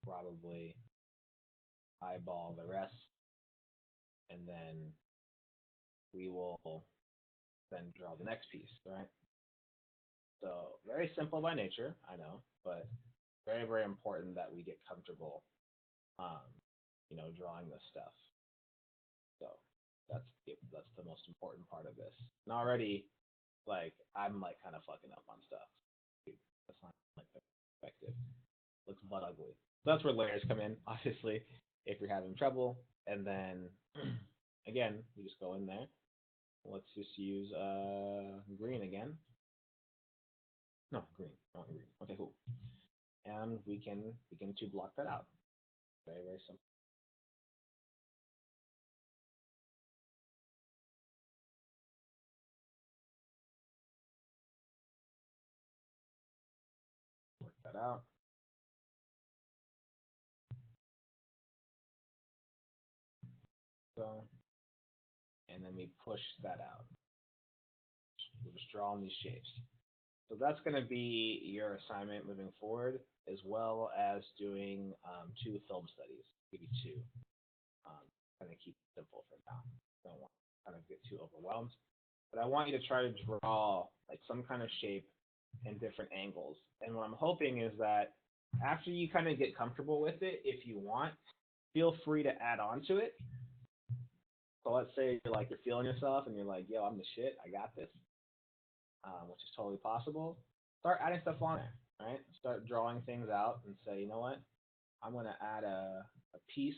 probably eyeball the rest. And then we will then draw the next piece, right? So very simple by nature, I know, but very, very important that we get comfortable, drawing this stuff. So that's the most important part of this. And already, like, I'm like kind of fucking up on stuff. Dude, that's not like the perspective. Looks butt ugly. So that's where layers come in, obviously, if you're having trouble. And then again, we just go in there. Let's just use green again. No, green, not green. Okay, cool. And we can begin to block that out. Very, very simple. Work that out. So and then we push that out. We're just drawing these shapes. So that's going to be your assignment moving forward, as well as doing 2 film studies, maybe 2. Kind of keep it simple for now. Don't want to kind of get too overwhelmed. But I want you to try to draw like some kind of shape in different angles. And what I'm hoping is that after you kind of get comfortable with it, if you want, feel free to add on to it. So let's say you're feeling yourself and you're like, yo, I'm the shit, I got this, which is totally possible. Start adding stuff on there, right? Start drawing things out and say, you know what, I'm going to add a piece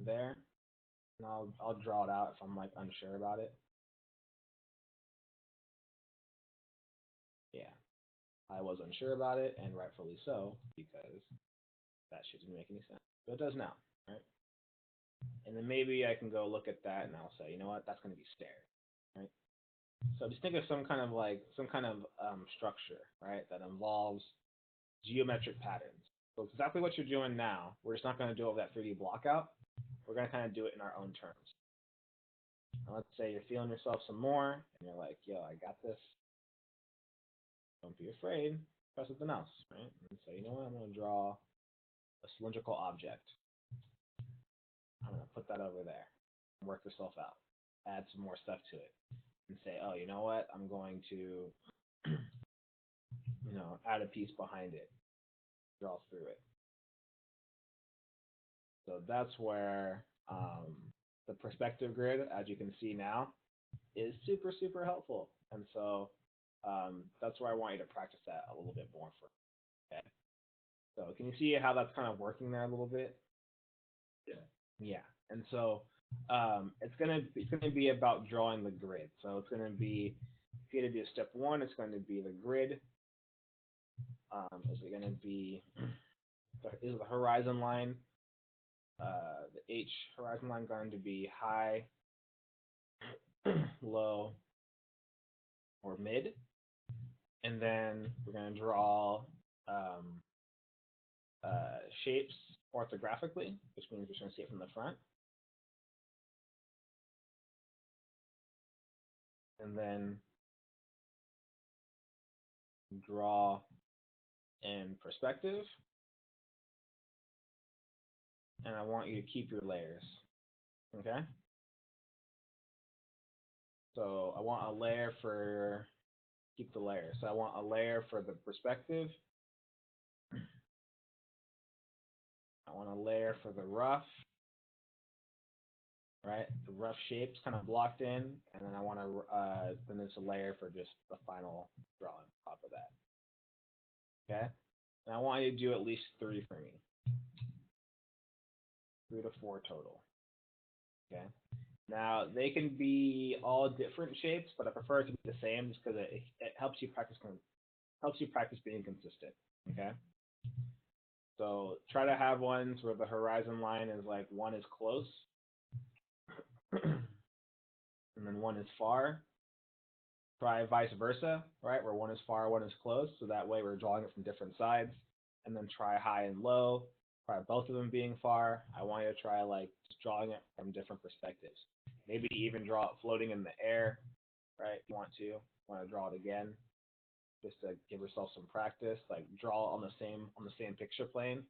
there, and I'll draw it out if I'm like unsure about it. Yeah, I was unsure about it, and rightfully so, because that shit didn't make any sense. But it does now, right? And then maybe I can go look at that and I'll say, you know what, that's going to be stairs, right? So just think of some kind of structure, right, that involves geometric patterns. So it's exactly what you're doing now. We're just not going to do all that 3D block out. We're going to kind of do it in our own terms. Now let's say you're feeling yourself some more, and you're like, yo, I got this. Don't be afraid. Try something else, right? And say, you know what, I'm going to draw a cylindrical object. I'm going to put that over there and work yourself out. Add some more stuff to it. And say, oh, you know what, I'm going to, add a piece behind it. Draw through it. So that's where the perspective grid, as you can see now, is super, super helpful. And so that's where I want you to practice that a little bit more for. Okay. So can you see how that's kind of working there a little bit? Yeah. Yeah. And so it's gonna be about drawing the grid. So it's gonna be, if you had to do step 1, it's going to be the grid. Is it going to be is the horizon line, the H horizon line going to be high, low, or mid? And then we're going to draw shapes orthographically, which means we're going to see it from the front. And then draw in perspective. And I want you to keep your layers. Okay? So I want a layer for, keep the layer. So I want a layer for the perspective. I want a layer for the rough, right? The rough shapes kind of blocked in, and then I want to, then there's a layer for just the final drawing on top of that. Okay? And I want you to do at least 3 for me. 3 to 4 total. Okay? Now, they can be all different shapes, but I prefer it to be the same just because it helps you practice being consistent. Okay? So try to have ones where the horizon line is like one is close and then one is far. Try vice versa, right? Where one is far, one is close. So that way we're drawing it from different sides. And then try high and low. Try both of them being far. I want you to try just drawing it from different perspectives. Maybe even draw it floating in the air, right? If you want to draw it again, just to give yourself some practice. Like draw on the same picture plane,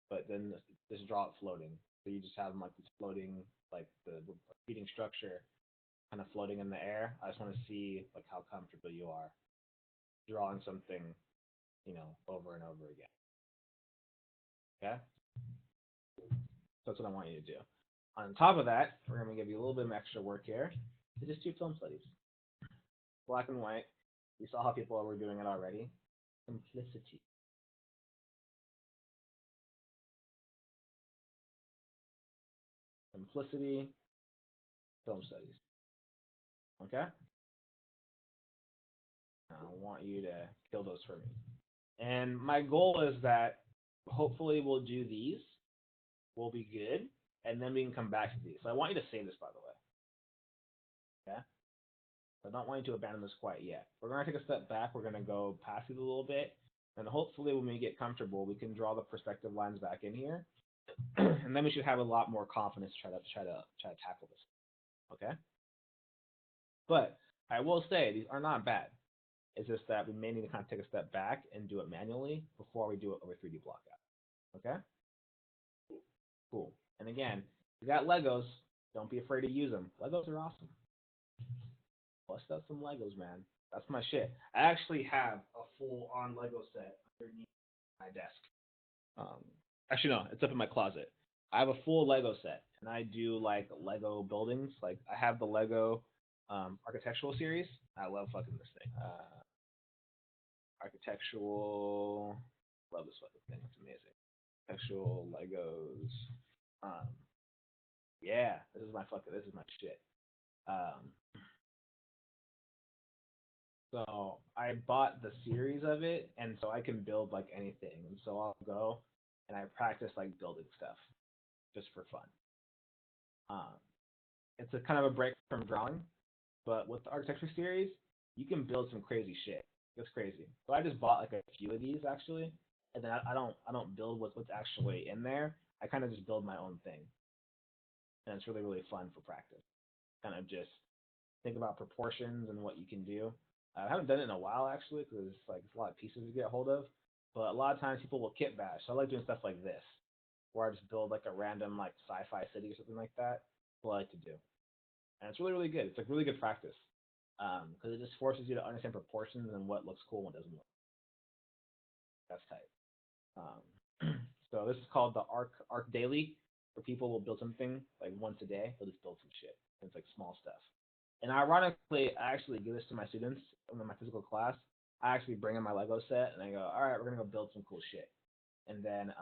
but then just draw it floating. So you just have them like this floating, like the repeating structure kind of floating in the air. I just want to see like how comfortable you are drawing something, over and over again. Okay? So that's what I want you to do. On top of that, we're going to give you a little bit of extra work here to just do film studies. Black and white. You saw how people were doing it already. Simplicity. Simplicity, film studies. Okay? I want you to kill those for me. And my goal is that hopefully we'll do these. We'll be good. And then we can come back to these. So I want you to save this, by the way. Okay? I don't want you to abandon this quite yet. We're going to take a step back. We're going to go past it a little bit. And hopefully when we get comfortable, we can draw the perspective lines back in here. And then we should have a lot more confidence to try to tackle this. Okay, but I will say these are not bad. It's just that we may need to kind of take a step back and do it manually before we do it over 3D blockout. Okay, cool. And again, you got Legos. Don't be afraid to use them. Legos are awesome. Bust out some Legos, man. That's my shit. I actually have a full on Lego set underneath my desk. Um, actually, no, it's up in my closet. I have a full Lego set, and I do like Lego buildings. Like I have the Lego architectural series. I love fucking this thing. Architectural. Love this fucking thing. It's amazing. Architectural Legos. Um, yeah, this is my fucking. This is my shit. Um, so I bought the series of it, and so I can build like anything. And so I'll go and I practice like building stuff just for fun. Um, it's a kind of a break from drawing, but with the architecture series, you can build some crazy shit. It's crazy. So I just bought like a few of these actually, and then I don't build what's actually in there. I kind of just build my own thing, and it's really fun for practice. Kind of just think about proportions and what you can do. I haven't done it in a while actually because it's a lot of pieces to get hold of. But a lot of times people will kit bash. So I like doing stuff like this, where I just build like a random like sci-fi city or something like that. What I like to do, and it's really good. It's like really good practice because it just forces you to understand proportions and what looks cool and what doesn't look. That's tight. So this is called the Arc Daily, where people will build something like once a day. They'll just build some shit. And it's like small stuff. And ironically, I actually give this to my students in my physical class. I actually bring in my Lego set and I go, all right, we're gonna go build some cool shit. And then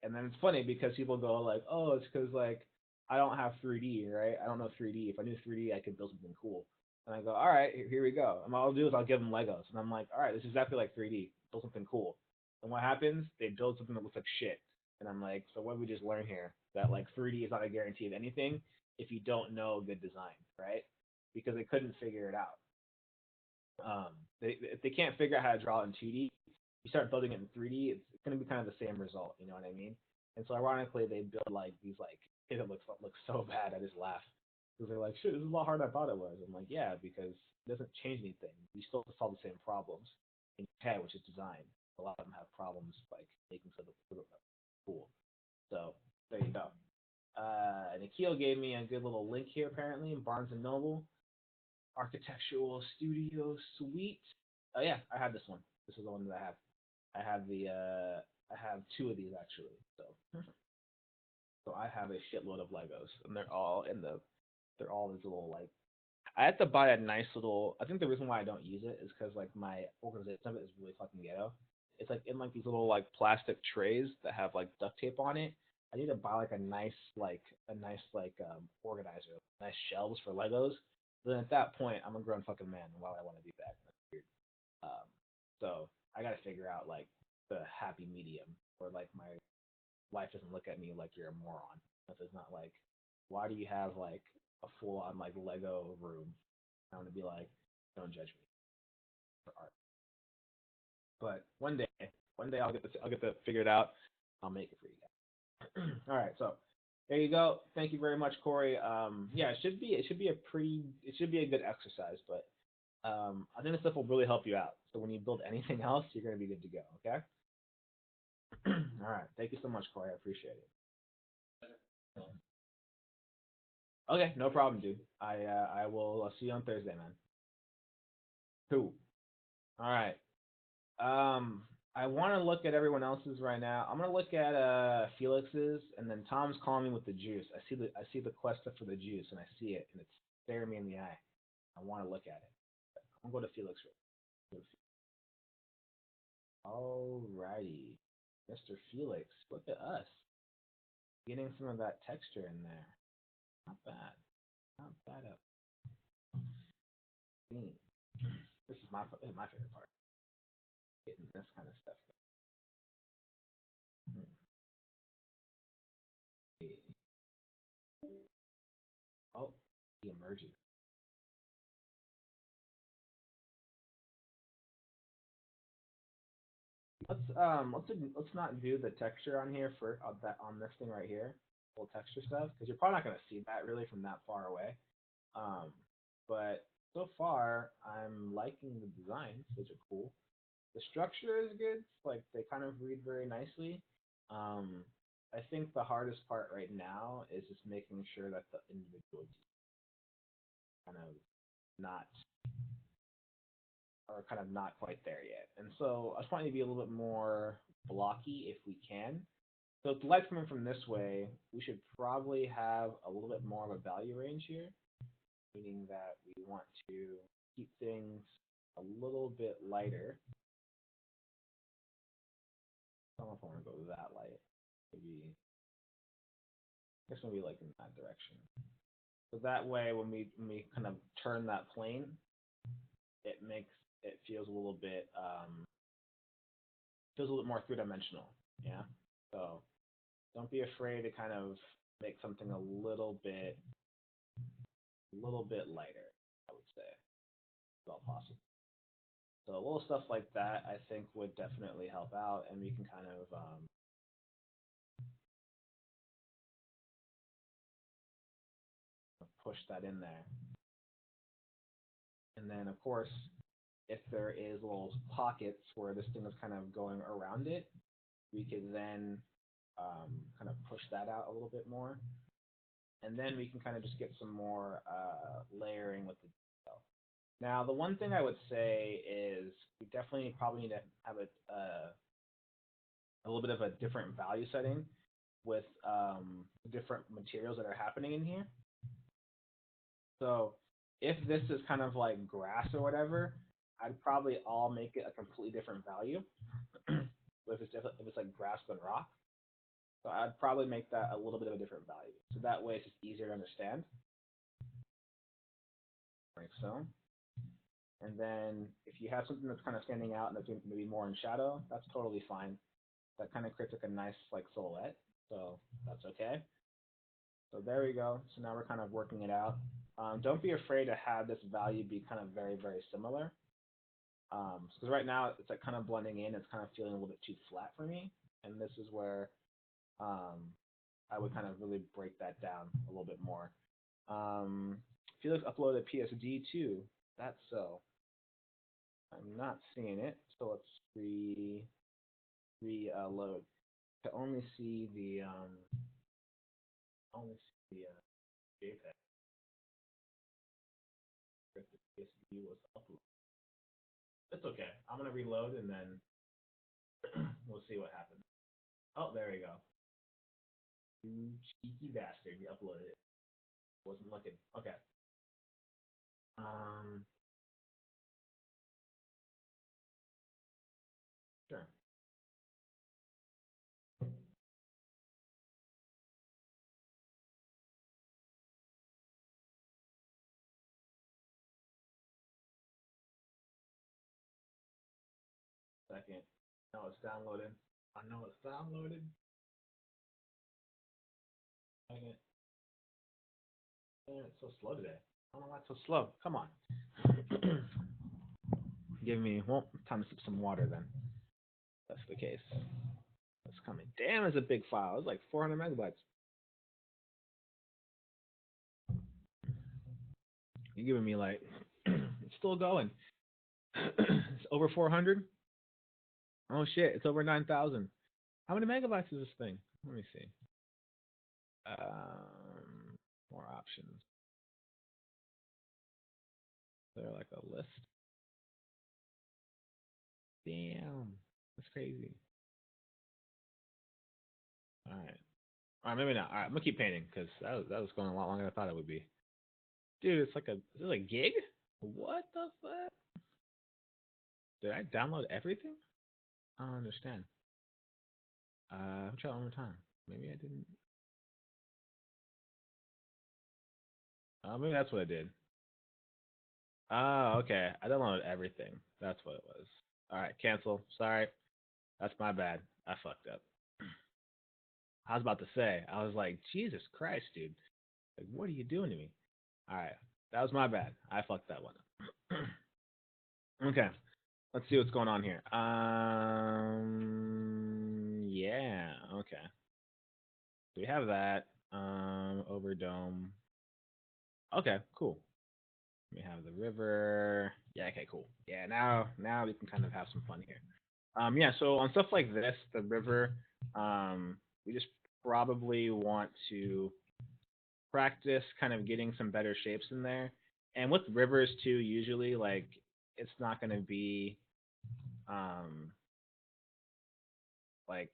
it's funny because people go like, oh, it's because like I don't have 3D, right? I don't know 3D. If I knew 3D, I could build something cool. And I go, all right, here we go. And what I'll do is I'll give them Legos, and I'm like, all right, this is exactly like 3D. Build something cool. And what happens? They build something that looks like shit. And I'm like, so what did we just learn here? That like 3D is not a guarantee of anything if you don't know good design, right? Because they couldn't figure it out. If they can't figure out how to draw it in 2D, you start building it in 3D, it's going to be kind of the same result. You know what I mean? And so ironically, they build like these like it looks so bad. I just laugh because they're like, shit, this is a lot harder than I thought it was. I'm like, yeah, because it doesn't change anything. You still have to solve the same problems in your head, which is design. A lot of them have problems like making something cool. So there you go. Nikhil gave me a good little link here apparently in Barnes and Noble. Architectural Studio Suite. Oh yeah, I have this one. This is the one that I have. I have two of these actually. So I have a shitload of Legos, and they're all these little like. I had to buy a nice little. I think the reason why I don't use it is because like my organization of it is really fucking ghetto. It's like in like these little like plastic trays that have like duct tape on it. I need to buy like a nice organizer, nice shelves for Legos. Then at that point, I'm a grown fucking man. Why would I want to do that? That's weird. Um, so I got to figure out like the happy medium where like my wife doesn't look at me like you're a moron. If it's not like, why do you have like a full on like Lego room? I'm gonna be like, don't judge me for art. But one day I'll get that figured out. I'll make it for you guys. All right, so there you go. Thank you very much, Corey. Yeah, it should be a good exercise, but I think this stuff will really help you out. So when you build anything else, you're gonna be good to go. Okay. All right. Thank you so much, Corey. I appreciate it. Okay, no problem, dude. I will see you on Thursday, man. Cool. All right. I want to look at everyone else's right now. I'm gonna look at Felix's, and then Tom's calling me with the juice. I see the quest for the juice, and I see it, and it's staring me in the eye. I want to look at it. I'm going to Felix. Alrighty, Mr. Felix. Look at us getting some of that texture in there. Not bad. Not bad at all. This is my favorite part. Getting this kind of stuff. Hmm. Oh, the emerging. let's not do the texture on here for that on this thing right here, full texture stuff, because you're probably not gonna see that really from that far away. Um, but so far I'm liking the designs, which are cool. The structure is good. Like they kind of read very nicely. Um, I think the hardest part right now is just making sure that the individual kind of not are kind of not quite there yet. And so I just want you to be a little bit more blocky if we can. So if the light's coming from this way, we should probably have a little bit more of a value range here, meaning that we want to keep things a little bit lighter. I don't know if I want to go that light. Maybe, I guess maybe like in that direction. So that way, when we kind of turn that plane, it makes it feels a little bit more three dimensional. Yeah. So don't be afraid to kind of make something a little bit lighter. I would say, if all possible. So little stuff like that, I think, would definitely help out, and we can kind of push that in there. And then, of course, if there is little pockets where this thing is kind of going around it, we could then kind of push that out a little bit more. And then we can kind of just get some more layering with the detail. Now, the one thing I would say is we definitely probably need to have a little bit of a different value setting with different materials that are happening in here. So if this is kind of like grass or whatever, I'd probably all make it a completely different value. If it's like grass than rock, so I'd probably make that a little bit of a different value. So that way it's just easier to understand, like so. And then if you have something that's kind of standing out and that's maybe more in shadow, that's totally fine. That kind of creates like a nice like silhouette, so that's okay. So there we go. So now we're kind of working it out. Don't be afraid to have this value be kind of very, very similar. Because right now it's like kind of blending in. It's kind of feeling a little bit too flat for me. And this is where um, I would kind of really break that down a little bit more. Felix uploaded PSD too. That's so. I'm not seeing it. So let's load to only see the JPEG if the PSD was uploaded. It's okay. I'm gonna reload and then we'll see what happens. Oh, there we go. You cheeky bastard! You uploaded it. Wasn't looking. Okay. Um. Sure. Second. No, it's downloading. I know it's downloaded. Second. Man, it's so slow today. I don't know why it's so slow. Come on. Give me. Well, time to sip some water then. That's the case. It's coming. Damn, it's a big file. It's like 400 megabytes. You're giving me like. It's still going. It's over 400. Oh shit! It's over 9,000. How many megabytes is this thing? Let me see. More options. Is there like a list? Damn, that's crazy. All right. All right, maybe not. All right, I'm gonna keep painting because that was going a lot longer than I thought it would be. Dude, it's like is this a gig? What the fuck? Did I download everything? I don't understand. I'll try one more time. Maybe I didn't. Maybe that's what I did. Oh, okay. I downloaded everything. That's what it was. All right, cancel. Sorry, that's my bad. I fucked up. I was about to say. I was like, Jesus Christ, dude. Like, what are you doing to me? All right, that was my bad. I fucked that one up. Okay. let's see what's going on here. Yeah, okay. So we have that. Over dome. Okay, cool. We have the river. Yeah, okay, cool. Yeah, now we can kind of have some fun here. Yeah, so on stuff like this, the river, we just probably want to practice kind of getting some better shapes in there. And with rivers too, usually like it's not going to be um like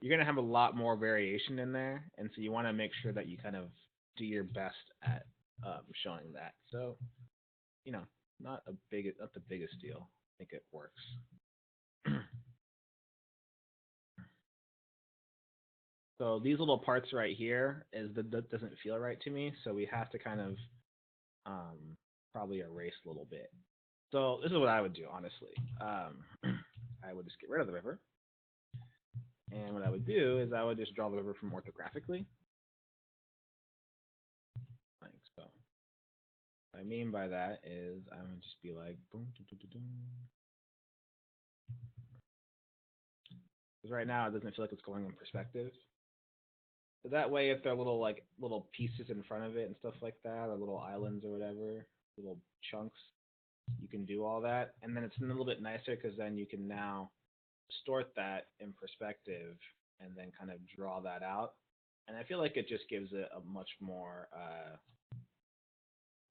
you're going to have a lot more variation in there, and so you want to make sure that you kind of do your best at showing that. So you know, not the biggest deal. I think it works. So these little parts right here is that doesn't feel right to me, so we have to kind of probably erase a little bit. So this is what I would do, honestly. I would just get rid of the river, and what I would do is I would just draw the river from orthographically, like so. What I mean by that is I would just be like boom, because right now it doesn't feel like it's going in perspective. So that way, if there are little pieces in front of it and stuff like that, or little islands or whatever, little chunks, you can do all that, and then it's a little bit nicer because then you can now distort that in perspective and then kind of draw that out. And I feel like it just gives it a much more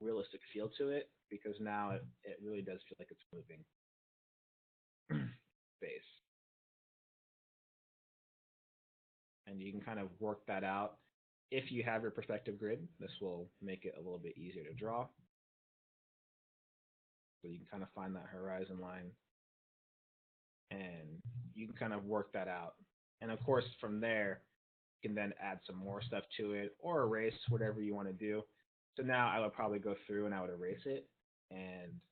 realistic feel to it because now it really does feel like it's moving space. And you can kind of work that out. If you have your perspective grid, this will make it a little bit easier to draw. So you can kind of find that horizon line and you can kind of work that out. And of course, from there, you can then add some more stuff to it or erase whatever you want to do. So now I would probably go through and I would erase it, and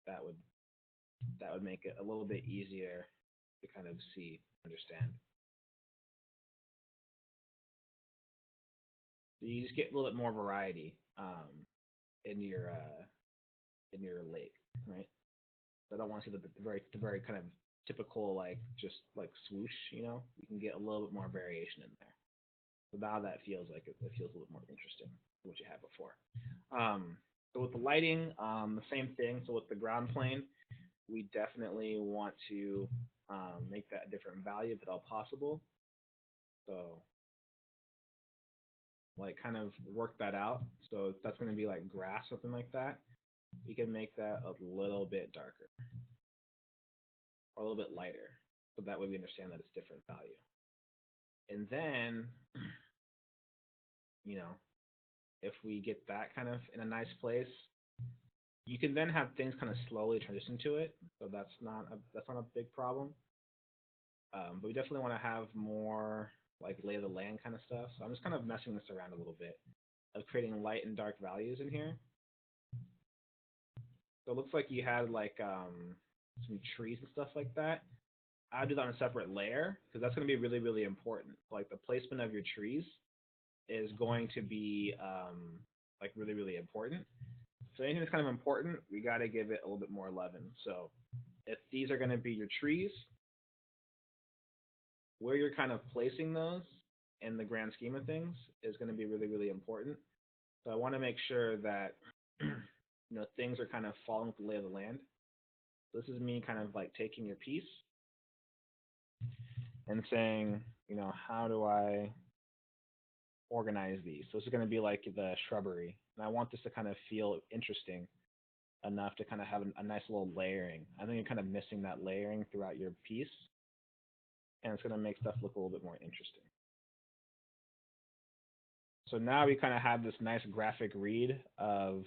that would make it a little bit easier to kind of see, understand. So you just get a little bit more variety in your lake, right? So I don't want to see the very kind of typical like just like swoosh, you know. You can get a little bit more variation in there. So now that feels like it feels a little more interesting than what you had before. So with the lighting, the same thing. So with the ground plane, we definitely want to make that a different value if at all possible. So like kind of work that out. So if that's going to be like grass, something like that, we can make that a little bit darker or a little bit lighter. So that way we understand that it's different value. And then, you know, if we get that kind of in a nice place, you can then have things kind of slowly transition to it. So that's not a big problem. But we definitely want to have more like lay of the land kind of stuff. So I'm just kind of messing this around a little bit of creating light and dark values in here. So it looks like you had like some trees and stuff like that. I'll do that on a separate layer because that's going to be really, really important. Like the placement of your trees is going to be like really, really important. So anything that's kind of important, we got to give it a little bit more love in. So if these are going to be your trees, where you're kind of placing those in the grand scheme of things is going to be really, really important. So I want to make sure that things are kind of falling with the lay of the land. This is me kind of like taking your piece and saying, how do I organize these? So this is going to be like the shrubbery, and I want this to kind of feel interesting enough to kind of have a nice little layering. I think you're kind of missing that layering throughout your piece, and it's going to make stuff look a little bit more interesting. So now we kind of have this nice graphic read of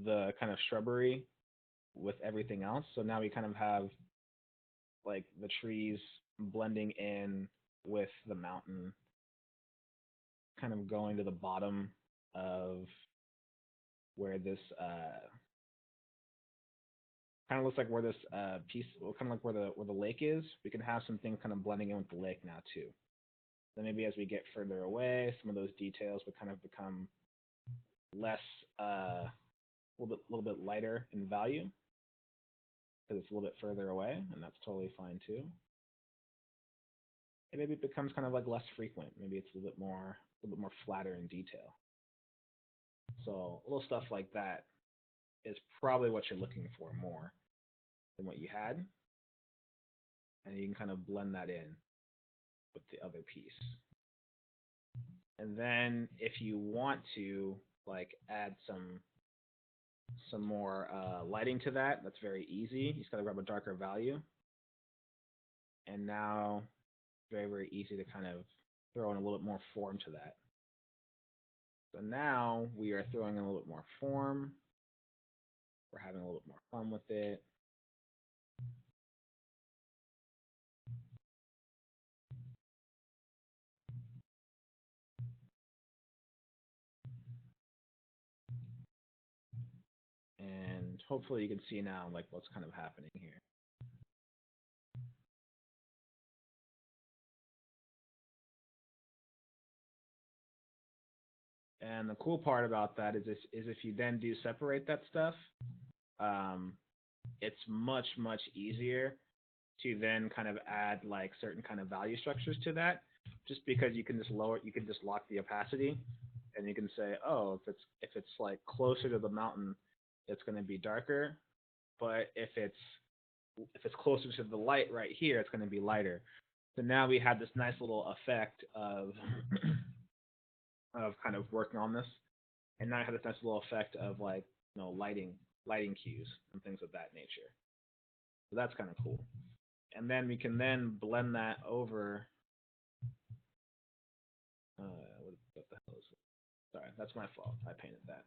the kind of shrubbery with everything else. So now we kind of have like the trees blending in with the mountain, kind of going to the bottom of where this kind of looks like where this piece, kind of like where the lake is. We can have some things kind of blending in with the lake now too. Then maybe as we get further away, some of those details would kind of become less little bit lighter in value because it's a little bit further away, and that's totally fine too. And maybe it becomes kind of like less frequent. Maybe it's a little bit more flatter in detail. So little stuff like that is probably what you're looking for more than what you had, and you can kind of blend that in with the other piece. And then if you want to like add some more lighting to that, that's very easy. You just gotta grab a darker value, and now very very easy to kind of throw in a little bit more form to that. So now we are throwing in a little bit more form. We're having a little bit more fun with it. And hopefully you can see now like what's kind of happening here. And the cool part about that is if you then do separate that stuff, um, it's much easier to then kind of add like certain kind of value structures to that, just because you can just lock the opacity, and you can say, oh, if it's like closer to the mountain, it's going to be darker, but if it's closer to the light right here, it's going to be lighter. So now we have this nice little effect of of kind of working on this, and now I have this nice little effect of like lighting cues and things of that nature. So that's kind of cool. And then we can then blend that over. What the hell is it? Sorry, that's my fault. I painted that.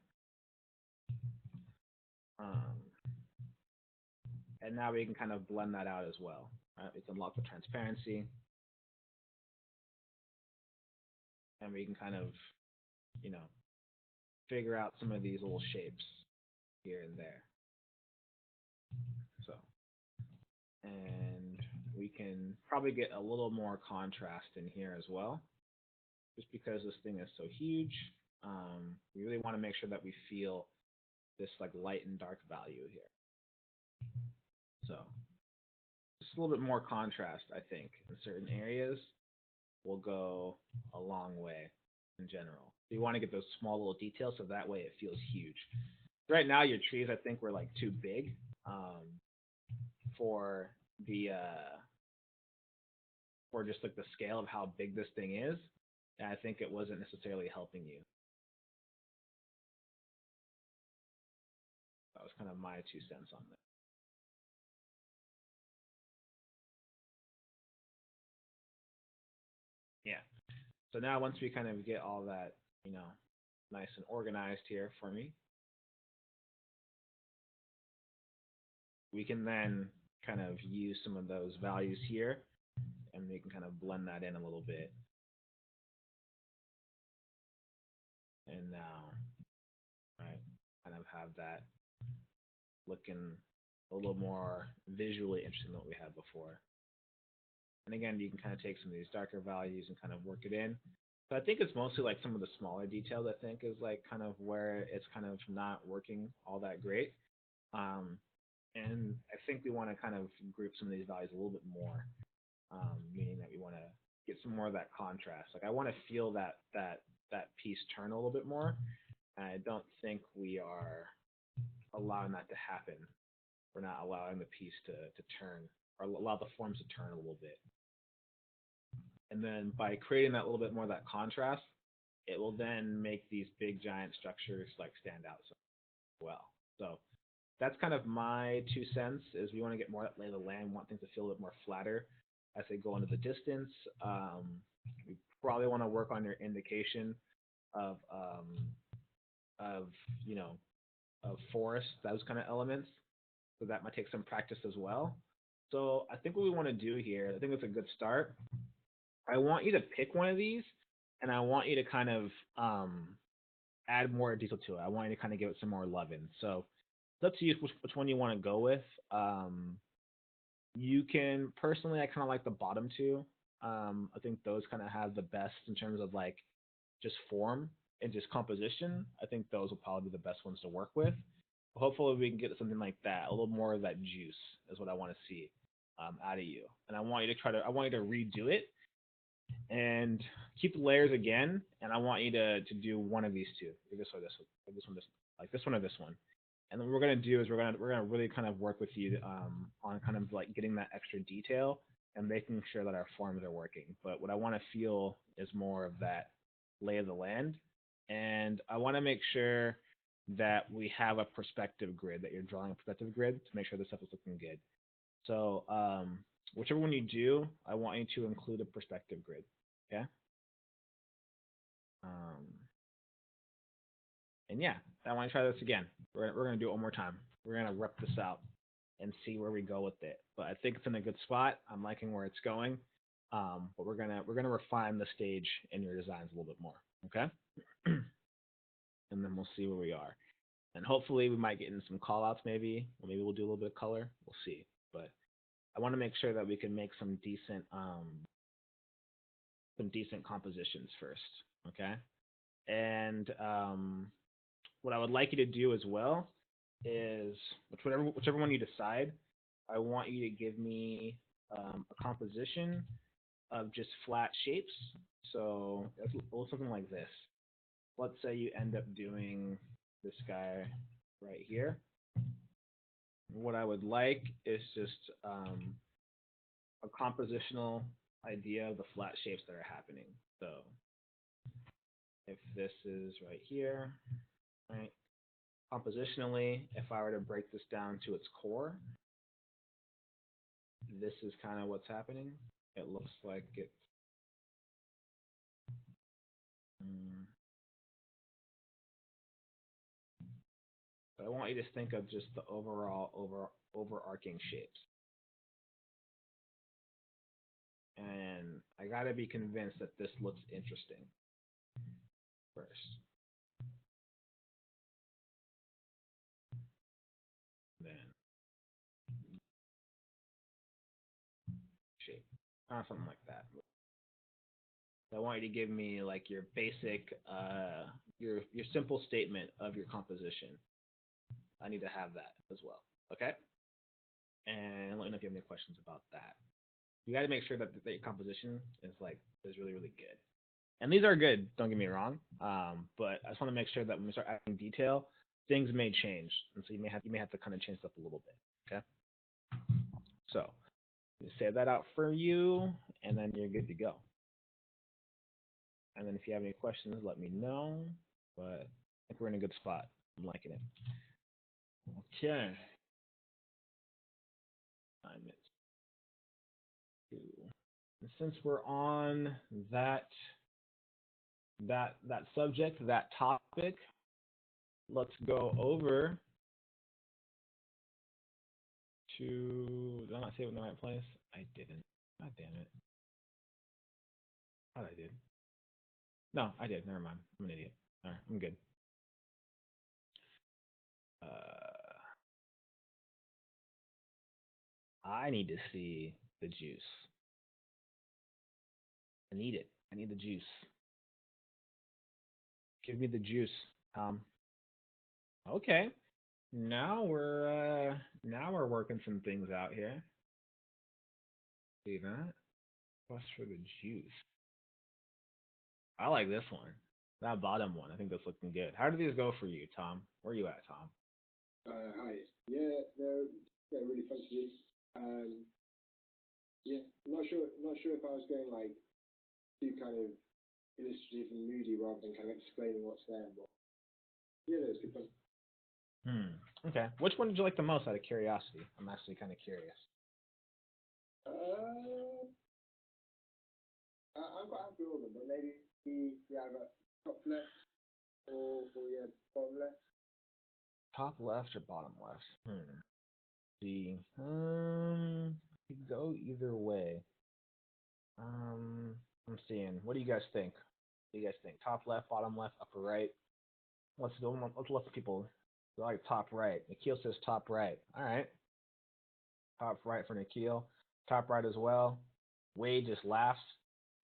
Um, and now we can kind of blend that out as well. Right? We can lock the transparency, and we can kind of, you know, figure out some of these little shapes here and there. So, and we can probably get a little more contrast in here as well, just because this thing is so huge. We really want to make sure that we feel this like light and dark value here. So just a little bit more contrast, I think, in certain areas will go a long way in general. So you want to get those small little details so that way it feels huge. Right now, your trees, I think, were like too big for the for just like the scale of how big this thing is, and I think it wasn't necessarily helping you. That was kind of my 2 cents on that. Yeah. So now once we kind of get all that, nice and organized here for me, we can then kind of use some of those values here, and we can kind of blend that in a little bit. And now, right, kind of have that looking a little more visually interesting than what we had before. And again, you can kind of take some of these darker values and kind of work it in. So I think it's mostly like some of the smaller details, I think, is like kind of where it's kind of not working all that great. And I think we want to kind of group some of these values a little bit more, meaning that we want to get some more of that contrast. Like I want to feel that piece turn a little bit more. And I don't think we are allowing that to happen. We're not allowing the piece to turn, or allow the forms to turn a little bit. And then by creating that little bit more of that contrast, it will then make these big giant structures like stand out so well. So that's kind of my 2 cents. Is we want to get more lay of the land, want things to feel a bit more flatter as they go into the distance. We probably want to work on your indication of of you know of forest, those kind of elements. So that might take some practice as well. So I think what we want to do here, I think it's a good start. I want you to pick one of these, and I want you to kind of add more detail to it. I want you to kind of give it some more loving. So it's up to you which one you want to go with. You can personally, I kind of like the bottom two. I think those kind of have the best in terms of like just form and just composition. I think those will probably be the best ones to work with. Hopefully we can get something like that. A little more of that juice is what I want to see out of you. And I want you to redo it and keep the layers again. And I want you to do one of these two, this or this, or this one, like this one or this one. And then what we're gonna do is we're gonna really kind of work with you on kind of like getting that extra detail and making sure that our forms are working. But what I want to feel is more of that lay of the land, and I want to make sure that we have a perspective grid, that you're drawing a perspective grid to make sure this stuff is looking good. So whichever one you do, I want you to include a perspective grid. Okay. Um, and yeah, I want to try this again. We're gonna do it one more time. We're gonna rep this out and see where we go with it. But I think it's in a good spot. I'm liking where it's going. But we're gonna refine the stage in your designs a little bit more. Okay. And then we'll see where we are. And hopefully we might get in some call outs maybe, or maybe we'll do a little bit of color. We'll see. But I want to make sure that we can make some decent compositions first. Okay. And what I would like you to do as well is whichever one you decide, I want you to give me a composition of just flat shapes. So something like this. Let's say you end up doing this guy right here. What I would like is just a compositional idea of the flat shapes that are happening. So if this is right here, right? Compositionally, if I were to break this down to its core, this is kind of what's happening. It looks like it's but I want you to think of just the overarching shapes. And I gotta be convinced that this looks interesting first. Then shape. Something like that. I want you to give me like your basic your simple statement of your composition. I need to have that as well. Okay? And let me know if you have any questions about that. You got to make sure that the composition is really really good. And these are good. Don't get me wrong. But I just want to make sure that when we start adding detail, things may change, and so you may have to kind of change stuff a little bit. Okay. So save that out for you, and then you're good to go. And then if you have any questions, let me know. But I think we're in a good spot. I'm liking it. Okay. And since we're on that subject, that topic, let's go over to. Did I not save it in the right place? I didn't. God damn it. Thought I did. No, I did. Never mind. I'm an idiot. All right, I'm good. I need to see the juice. I need it. I need the juice. Give me the juice, Tom. Okay. Now we're working some things out here. See that? Plus for the juice. I like this one. That bottom one. I think that's looking good. How do these go for you, Tom? Where are you at, Tom? Hi. Yeah, they're really fun to do. Yeah, not sure if I was going like too kind of illustrative and moody rather than kind of explaining what's there. But yeah, it's good fun. Okay. Which one did you like the most out of curiosity? I'm actually kind of curious. I'm quite happy with them, but maybe either top left or yeah, bottom left. Top left or bottom left? See. Could go either way. I'm seeing. What do you guys think? What do you guys think? Top left, bottom left, upper right? Let's let the people like top right. Nikhil says top right. All right. Top right for Nikhil. Top right as well. Wade just laughs.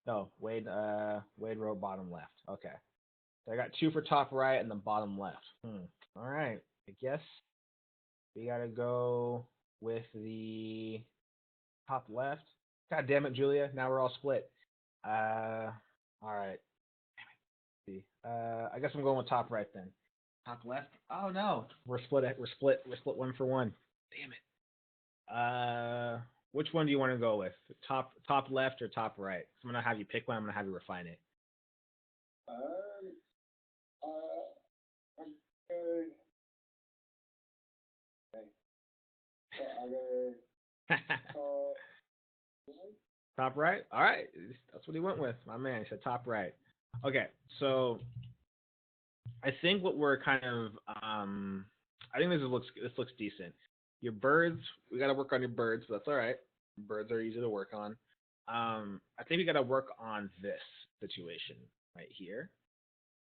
No, Wade wrote bottom left. Okay. So I got two for top right and the bottom left. All right. I guess We gotta go with the top left. God damn it, Julia. Now we're all split. All right. See. I guess I'm going with top right then. Top left. Oh no, we're split. We're split. We're split 1-for-1. Damn it. Which one do you want to go with? Top left or top right? So I'm gonna have you pick one. I'm gonna have you refine it. Um, I'm good. Okay. So Top right. All right, that's what he went with. My man, he said top right. Okay, so I think what we're kind of I think this looks decent. Your birds, we got to work on your birds, but that's all right. Birds are easy to work on. I think we got to work on this situation right here,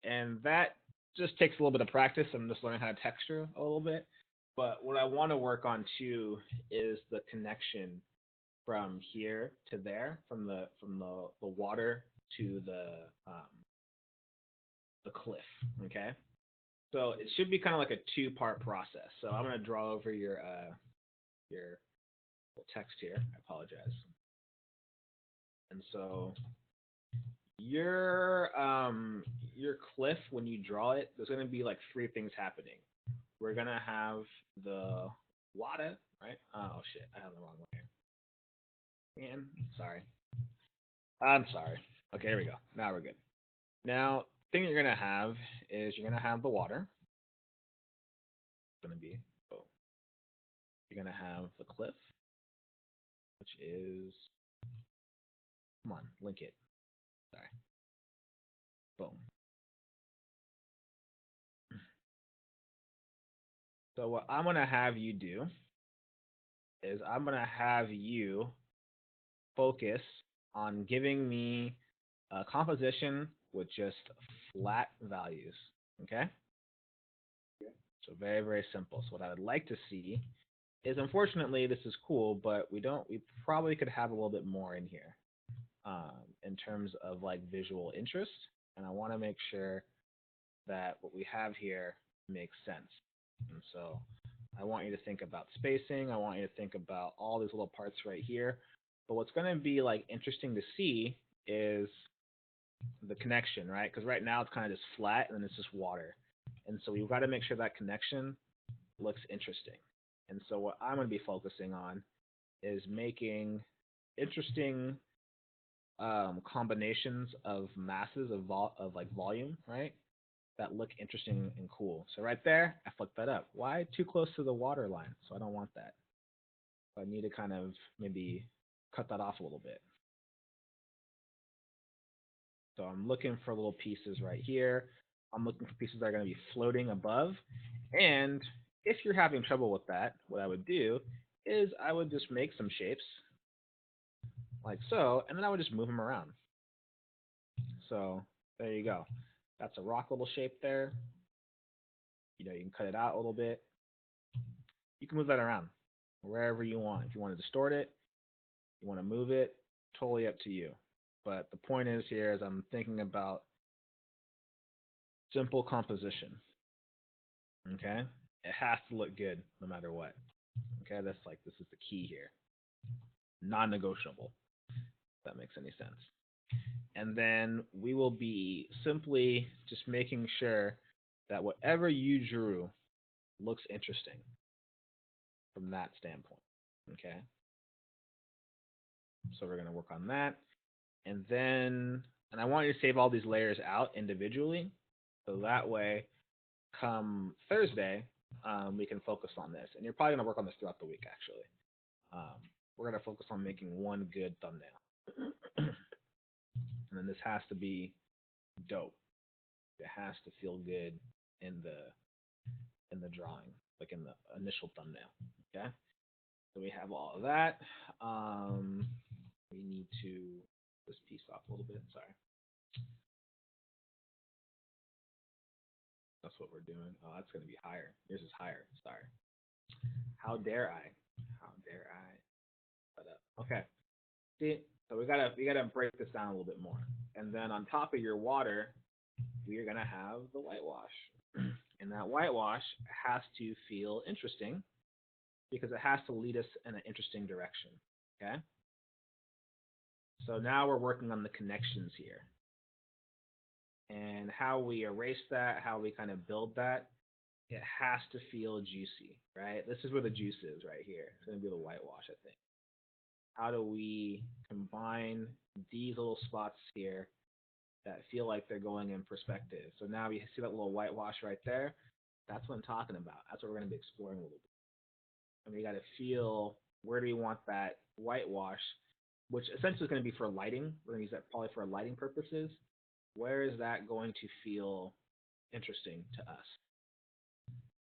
and that just takes a little bit of practice. I'm just learning how to texture a little bit. But what I want to work on too is the connection from here to there, from the water to the cliff. Okay, so it should be kind of like a two-part process. So I'm gonna draw over your text here. I apologize. And so your cliff, when you draw it, there's gonna be like three things happening. We're gonna have the water, right? Oh shit, I have the wrong way. Man, sorry. I'm sorry. Okay, here we go. Now we're good. Now, thing you're gonna have is you're gonna have the water. It's gonna be oh, you're gonna have the cliff, which is come on, link it. Sorry. Boom. So what I'm gonna have you do is I'm gonna have you focus on giving me a composition with just flat values. Okay? So very, very simple. So what I would like to see is unfortunately this is cool, but we probably could have a little bit more in here in terms of like visual interest. And I want to make sure that what we have here makes sense. And so I want you to think about spacing. I want you to think about all these little parts right here. But what's going to be like interesting to see is the connection, right? Because right now it's kind of just flat and then it's just water. And so we've got to make sure that connection looks interesting. And so what I'm going to be focusing on is making interesting combinations of masses of like volume, right? That look interesting and cool. So right there, I flipped that up. Why too close to the water line? So I don't want that. So I need to kind of maybe cut that off a little bit. So I'm looking for little pieces right here. I'm looking for pieces that are going to be floating above. And if you're having trouble with that, what I would do is I would just make some shapes like so, and then I would just move them around. So there you go. That's a rock little shape there. You can cut it out a little bit. You can move that around wherever you want. If you want to distort it, you want to move it, totally up to you. But the point is here is I'm thinking about simple composition. Okay? It has to look good no matter what. Okay, this is the key here. Non-negotiable. If that makes any sense. And then we will be simply just making sure that whatever you drew looks interesting from that standpoint. Okay. So we're going to work on that. And I want you to save all these layers out individually. So that way, come Thursday, we can focus on this. And you're probably going to work on this throughout the week, actually. We're going to focus on making one good thumbnail. And then this has to be dope. It has to feel good in the drawing, like in the initial thumbnail. Okay. So we have all of that. We need to this piece off a little bit. Sorry. That's what we're doing. Oh, that's gonna be higher. Yours is higher. Sorry. How dare I? How dare I? But okay. See, so we gotta break this down a little bit more. And then on top of your water, we are gonna have the whitewash. And that whitewash has to feel interesting because it has to lead us in an interesting direction. Okay. So now we're working on the connections here and how we erase that, how we kind of build that. It has to feel juicy, right? This is where the juice is right here. It's going to be the whitewash, I think. How do we combine these little spots here that feel like they're going in perspective? So now you see that little whitewash right there. That's what I'm talking about. That's what we're going to be exploring a little bit. And we got to feel, where do we want that whitewash, which essentially is going to be for lighting. We're going to use that probably for lighting purposes. Where is that going to feel interesting to us?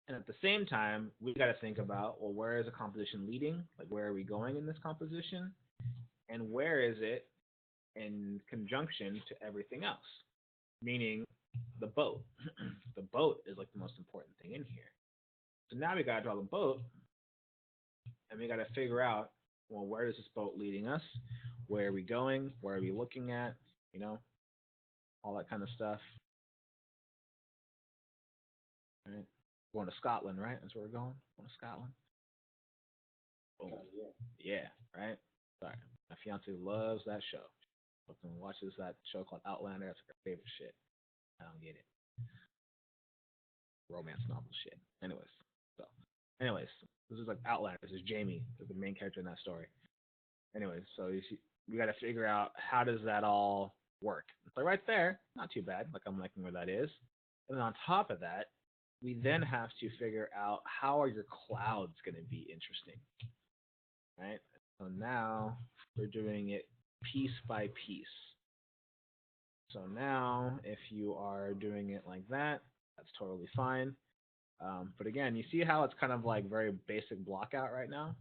And at the same time, we got to think about, well, where is the composition leading? Like, where are we going in this composition? And where is it in conjunction to everything else? Meaning the boat. The boat is like the most important thing in here. So now we got to draw the boat, and we got to figure out, well, where is this boat leading us? Where are we going? Where are we looking at? You know, all that kind of stuff. All right. Going to Scotland, right? That's where we're going. Going to Scotland. Boom. Yeah, right? Sorry. My fiance loves that show. Watches that show called Outlander. That's like her favorite shit. I don't get it. Romance novel shit. Anyways, this is like Outlander. This is Jamie, the main character in that story. Anyways, so we got to figure out, how does that all work? So right there, not too bad. Like, I'm liking where that is. And then on top of that, we then have to figure out, how are your clouds going to be interesting, right? So now we're doing it piece by piece. So now, if you are doing it like that, that's totally fine. But again, you see how it's kind of like very basic block out right now?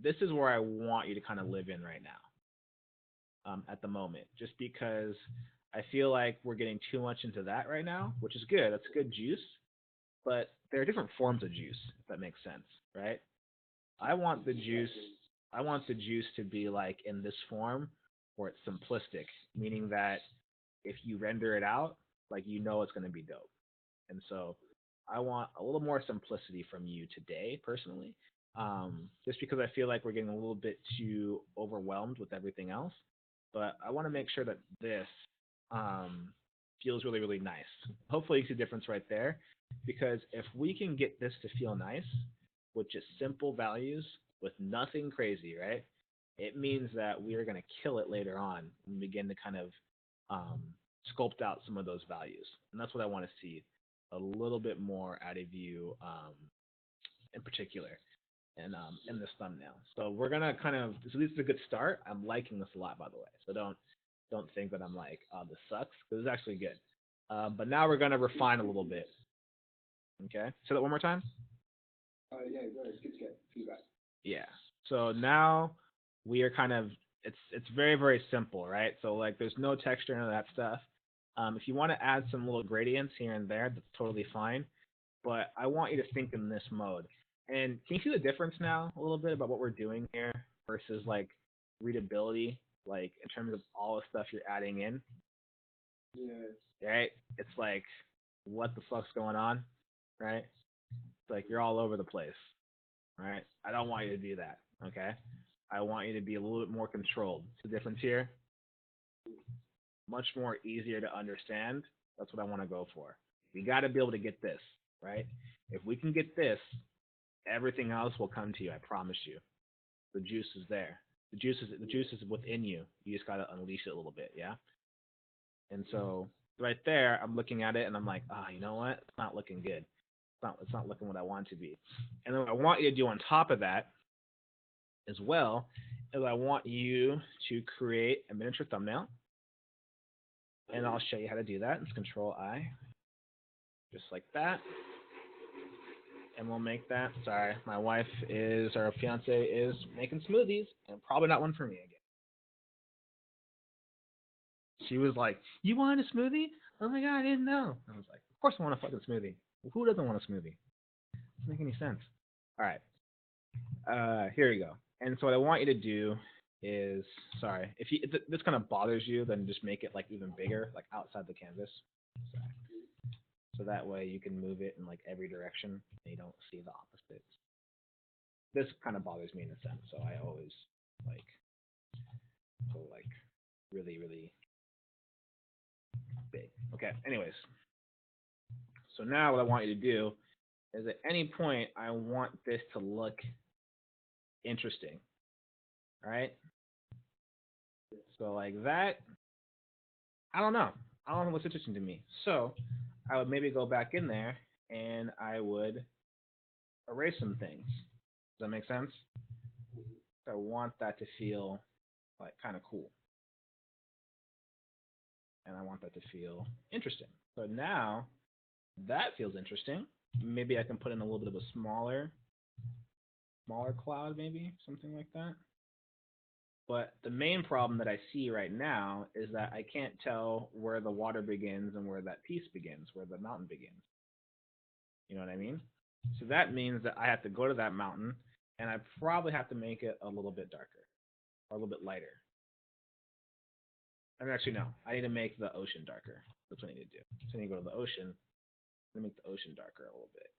This is where I want you to kind of live in right now, at the moment, just because I feel like we're getting too much into that right now, which is good. That's good juice. But there are different forms of juice, if that makes sense, right? I want the juice to be like in this form where it's simplistic, meaning that if you render it out, like, you know it's going to be dope. And so I want a little more simplicity from you today, personally, just because I feel like we're getting a little bit too overwhelmed with everything else. But I want to make sure that this feels really, really nice. Hopefully you see the difference right there, because if we can get this to feel nice with just simple values, with nothing crazy, right? It means that we are going to kill it later on and begin to kind of sculpt out some of those values. And that's what I want to see a little bit more out of you, in particular, and in this thumbnail. So we're gonna kind of, so this is a good start. I'm liking this a lot, by the way. So don't think that I'm like, oh, this sucks, because it's actually good. But now we're gonna refine a little bit. Okay, say that one more time. Yeah, it's good to get feedback. Yeah. So now we are kind of, it's very, very simple, right? So like, there's no texture and all that stuff. If you want to add some little gradients here and there, that's totally fine. But I want you to think in this mode. And can you see the difference now a little bit about what we're doing here versus like readability, like in terms of all the stuff you're adding in? Yeah. Right? It's like, what the fuck's going on? Right? It's like you're all over the place. Right? I don't want you to do that. Okay? I want you to be a little bit more controlled. See the difference here? Much more easier to understand. That's what I want to go for. We got to be able to get this, right? If we can get this, everything else will come to you. I promise you. The juice is there. The juice is within you. You just got to unleash it a little bit, yeah? And so right there, I'm looking at it and I'm like, you know what? It's not looking good. It's not looking what I want it to be. And then what I want you to do on top of that as well is I want you to create a miniature thumbnail. And I'll show you how to do that. It's Control I, just like that. And we'll make that. Sorry, my wife is, or fiance is making smoothies, and probably not one for me again. She was like, "You want a smoothie?" Oh my god, I didn't know. I was like, "Of course I want a fucking smoothie. Who doesn't want a smoothie? Doesn't make any sense." All right, here we go. And so what I want you to do is, sorry, if this kind of bothers you, then just make it like even bigger, like outside the canvas. Sorry. so that way you can move it in like every direction and you don't see the opposites. This kind of bothers me in a sense, so I always like go like really, really big. Okay, anyways. So now what I want you to do is at any point I want this to look interesting. All right? So like that, I don't know. I don't know what's interesting to me. So I would maybe go back in there and I would erase some things. Does that make sense? I want that to feel like kind of cool. And I want that to feel interesting. So now that feels interesting. Maybe I can put in a little bit of a smaller cloud, maybe something like that. But the main problem that I see right now is that I can't tell where the water begins and where that piece begins, where the mountain begins. You know what I mean? So that means that I have to go to that mountain and I probably have to make it a little bit darker or a little bit lighter. I mean, actually, no. I need to make the ocean darker. That's what I need to do. So I need to go to the ocean and make the ocean darker a little bit.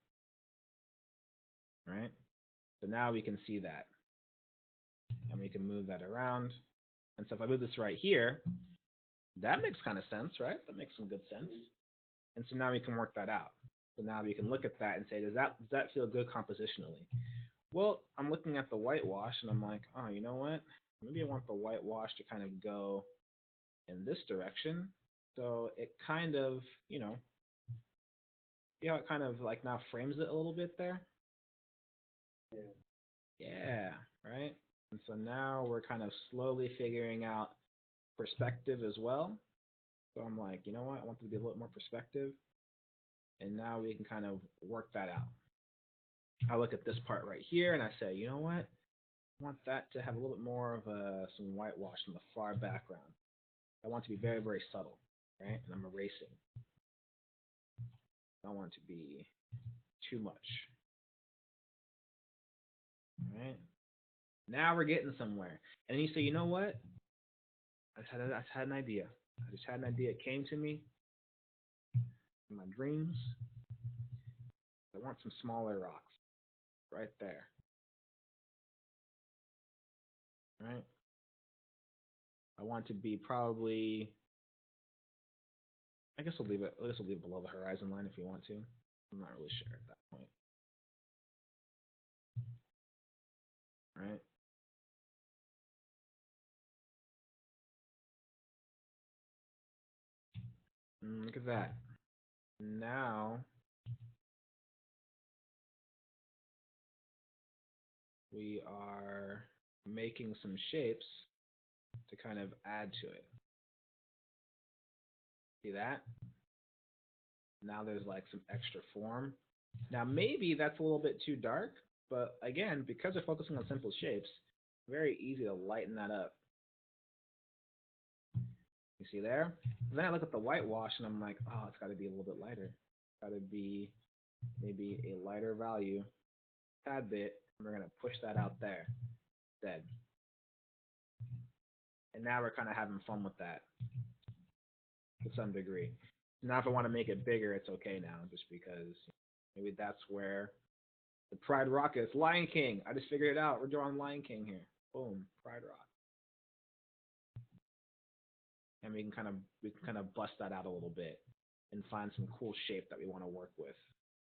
Right? So now we can see that. And we can move that around. And so if I move this right here, that makes kind of sense, right? That makes some good sense. And so now we can work that out. So now we can look at that and say, does that feel good compositionally? Well, I'm looking at the whitewash and I'm like, oh, you know what? Maybe I want the whitewash to kind of go in this direction. So it kind of, you know it kind of like now frames it a little bit there? Yeah, right? And so now we're kind of slowly figuring out perspective as well. So I'm like, you know what? I want there to be a little more perspective. And now we can kind of work that out. I look at this part right here and I say, you know what? I want that to have a little bit more of some whitewash in the far background. I want it to be very, very subtle, right? And I'm erasing. I don't want it to be too much. All right? Now we're getting somewhere. And then you say, you know what? I just had an idea. I just had an idea. It came to me in my dreams. I want some smaller rocks right there. Right? I want to be probably, I guess we'll leave it below the horizon line if you want to. I'm not really sure at that point. Right? Look at that. Now we are making some shapes to kind of add to it. See that? Now there's like some extra form. Now maybe that's a little bit too dark, but again, because we're focusing on simple shapes, very easy to lighten that up. You see there? And then I look at the whitewash and I'm like, oh, it's got to be a little bit lighter. It's got to be maybe a lighter value, tad bit, and we're going to push that out there instead. And now we're kind of having fun with that to some degree. Now if I want to make it bigger, it's okay now, just because maybe that's where the Pride Rock is. Lion King. I just figured it out. We're drawing Lion King here. Boom. Pride Rock. And we can kind of bust that out a little bit and find some cool shape that we want to work with.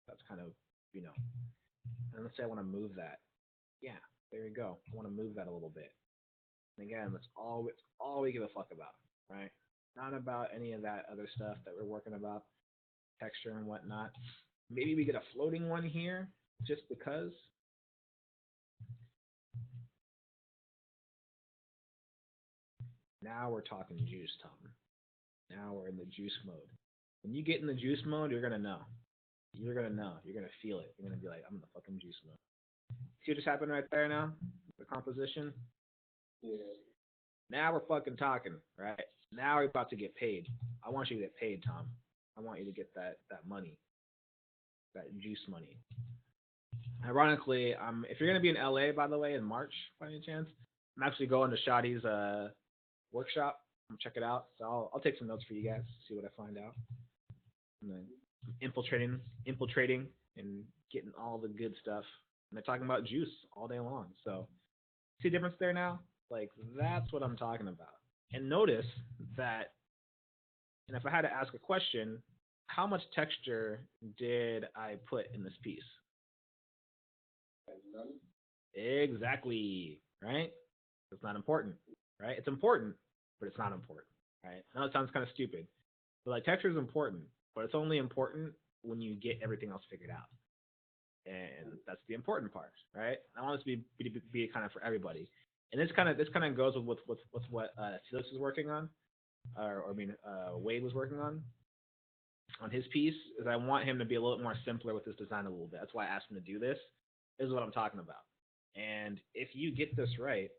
That's kind of, and let's say I want to move that. Yeah, there you go. I want to move that a little bit. And again, that's all we give a fuck about, right? Not about any of that other stuff that we're working about, texture and whatnot. Maybe we get a floating one here just because. Now we're talking juice, Tom. Now we're in the juice mode. When you get in the juice mode, you're gonna know. You're gonna know. You're gonna feel it. You're gonna be like, I'm in the fucking juice mode. See what just happened right there now? The composition? Yeah. Now we're fucking talking, right? Now we're about to get paid. I want you to get paid, Tom. I want you to get that money. That juice money. Ironically, if you're gonna be in LA, by the way, in March, by any chance, I'm actually going to Shadi's workshop. Check it out. So I'll take some notes for you guys, see what I find out. And then infiltrating, and getting all the good stuff. And they're talking about juice all day long. So see the difference there now? Like that's what I'm talking about. And notice that, and if I had to ask a question, how much texture did I put in this piece? None. Exactly, right? It's not important, right? It's important, but it's not important, right? I know it sounds kind of stupid, but like texture is important, but it's only important when you get everything else figured out, and that's the important part, right? I want this to be kind of for everybody, and this kind of goes with what Felix is working on, or I mean Wade was working on his piece. Is I want him to be a little bit more simpler with his design a little bit. That's why I asked him to do this. This is what I'm talking about. And if you get this right,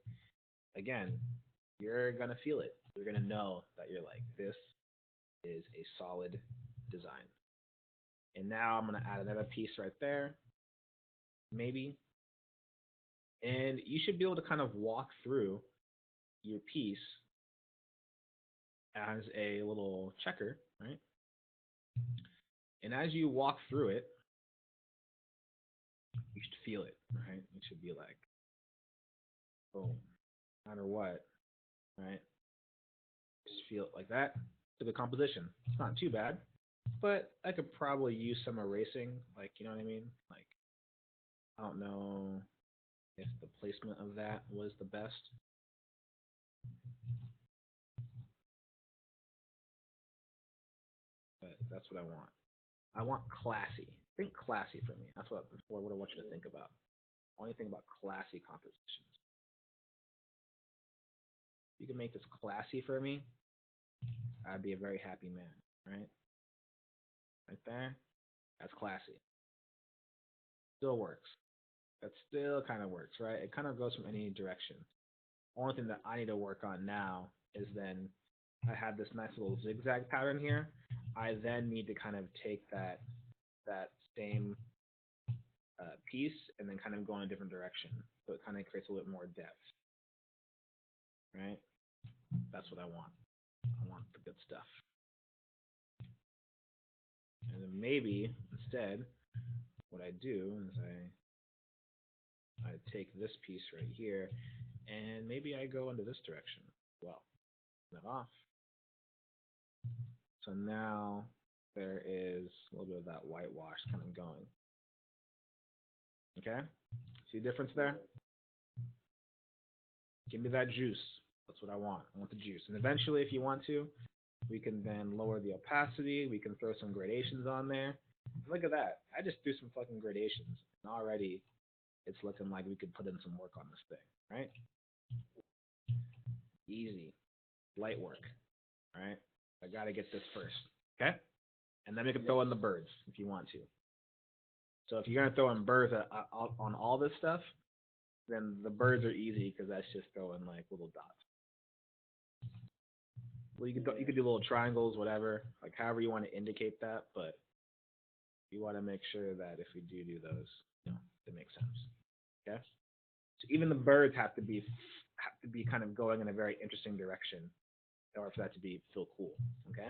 again, you're gonna feel it. You're gonna know that you're like, this is a solid design. And now I'm gonna add another piece right there, maybe. And you should be able to kind of walk through your piece as a little checker, right? And as you walk through it, you should feel it, right? You should be like, boom, no matter what, right? Just feel it like that. It's a good composition. It's not too bad, but I could probably use some erasing, like, you know what I mean? Like, I don't know if the placement of that was the best. But that's what I want. I want classy. Think classy for me. That's what I want you to think about. I want you to think about classy compositions. If you can make this classy for me, I'd be a very happy man, right? Right there. That's classy. Still works. That still kind of works, right? It kind of goes from any direction. Only thing that I need to work on now is then I have this nice little zigzag pattern here. I then need to kind of take that same piece and then kind of go in a different direction. So it kind of creates a little bit more depth, right? That's what I want. I want the good stuff. And then maybe instead, what I do is I take this piece right here, and maybe I go into this direction. Well, that off. So now there is a little bit of that whitewash kind of going. Okay? See the difference there? Give me that juice. That's what I want. I want the juice. And eventually, if you want to, we can then lower the opacity. We can throw some gradations on there. Look at that. I just threw some fucking gradations. And already it's looking like we could put in some work on this thing, right? Easy. Light work, right? I got to get this first, okay? And then we can throw in the birds if you want to. So if you're going to throw in birds on all this stuff, then the birds are easy because that's just throwing like little dots. Well, you could do little triangles, whatever, like however you want to indicate that, but you want to make sure that if we do those, it makes sense. Okay. So even the birds have to be kind of going in a very interesting direction in order for that to feel cool. Okay.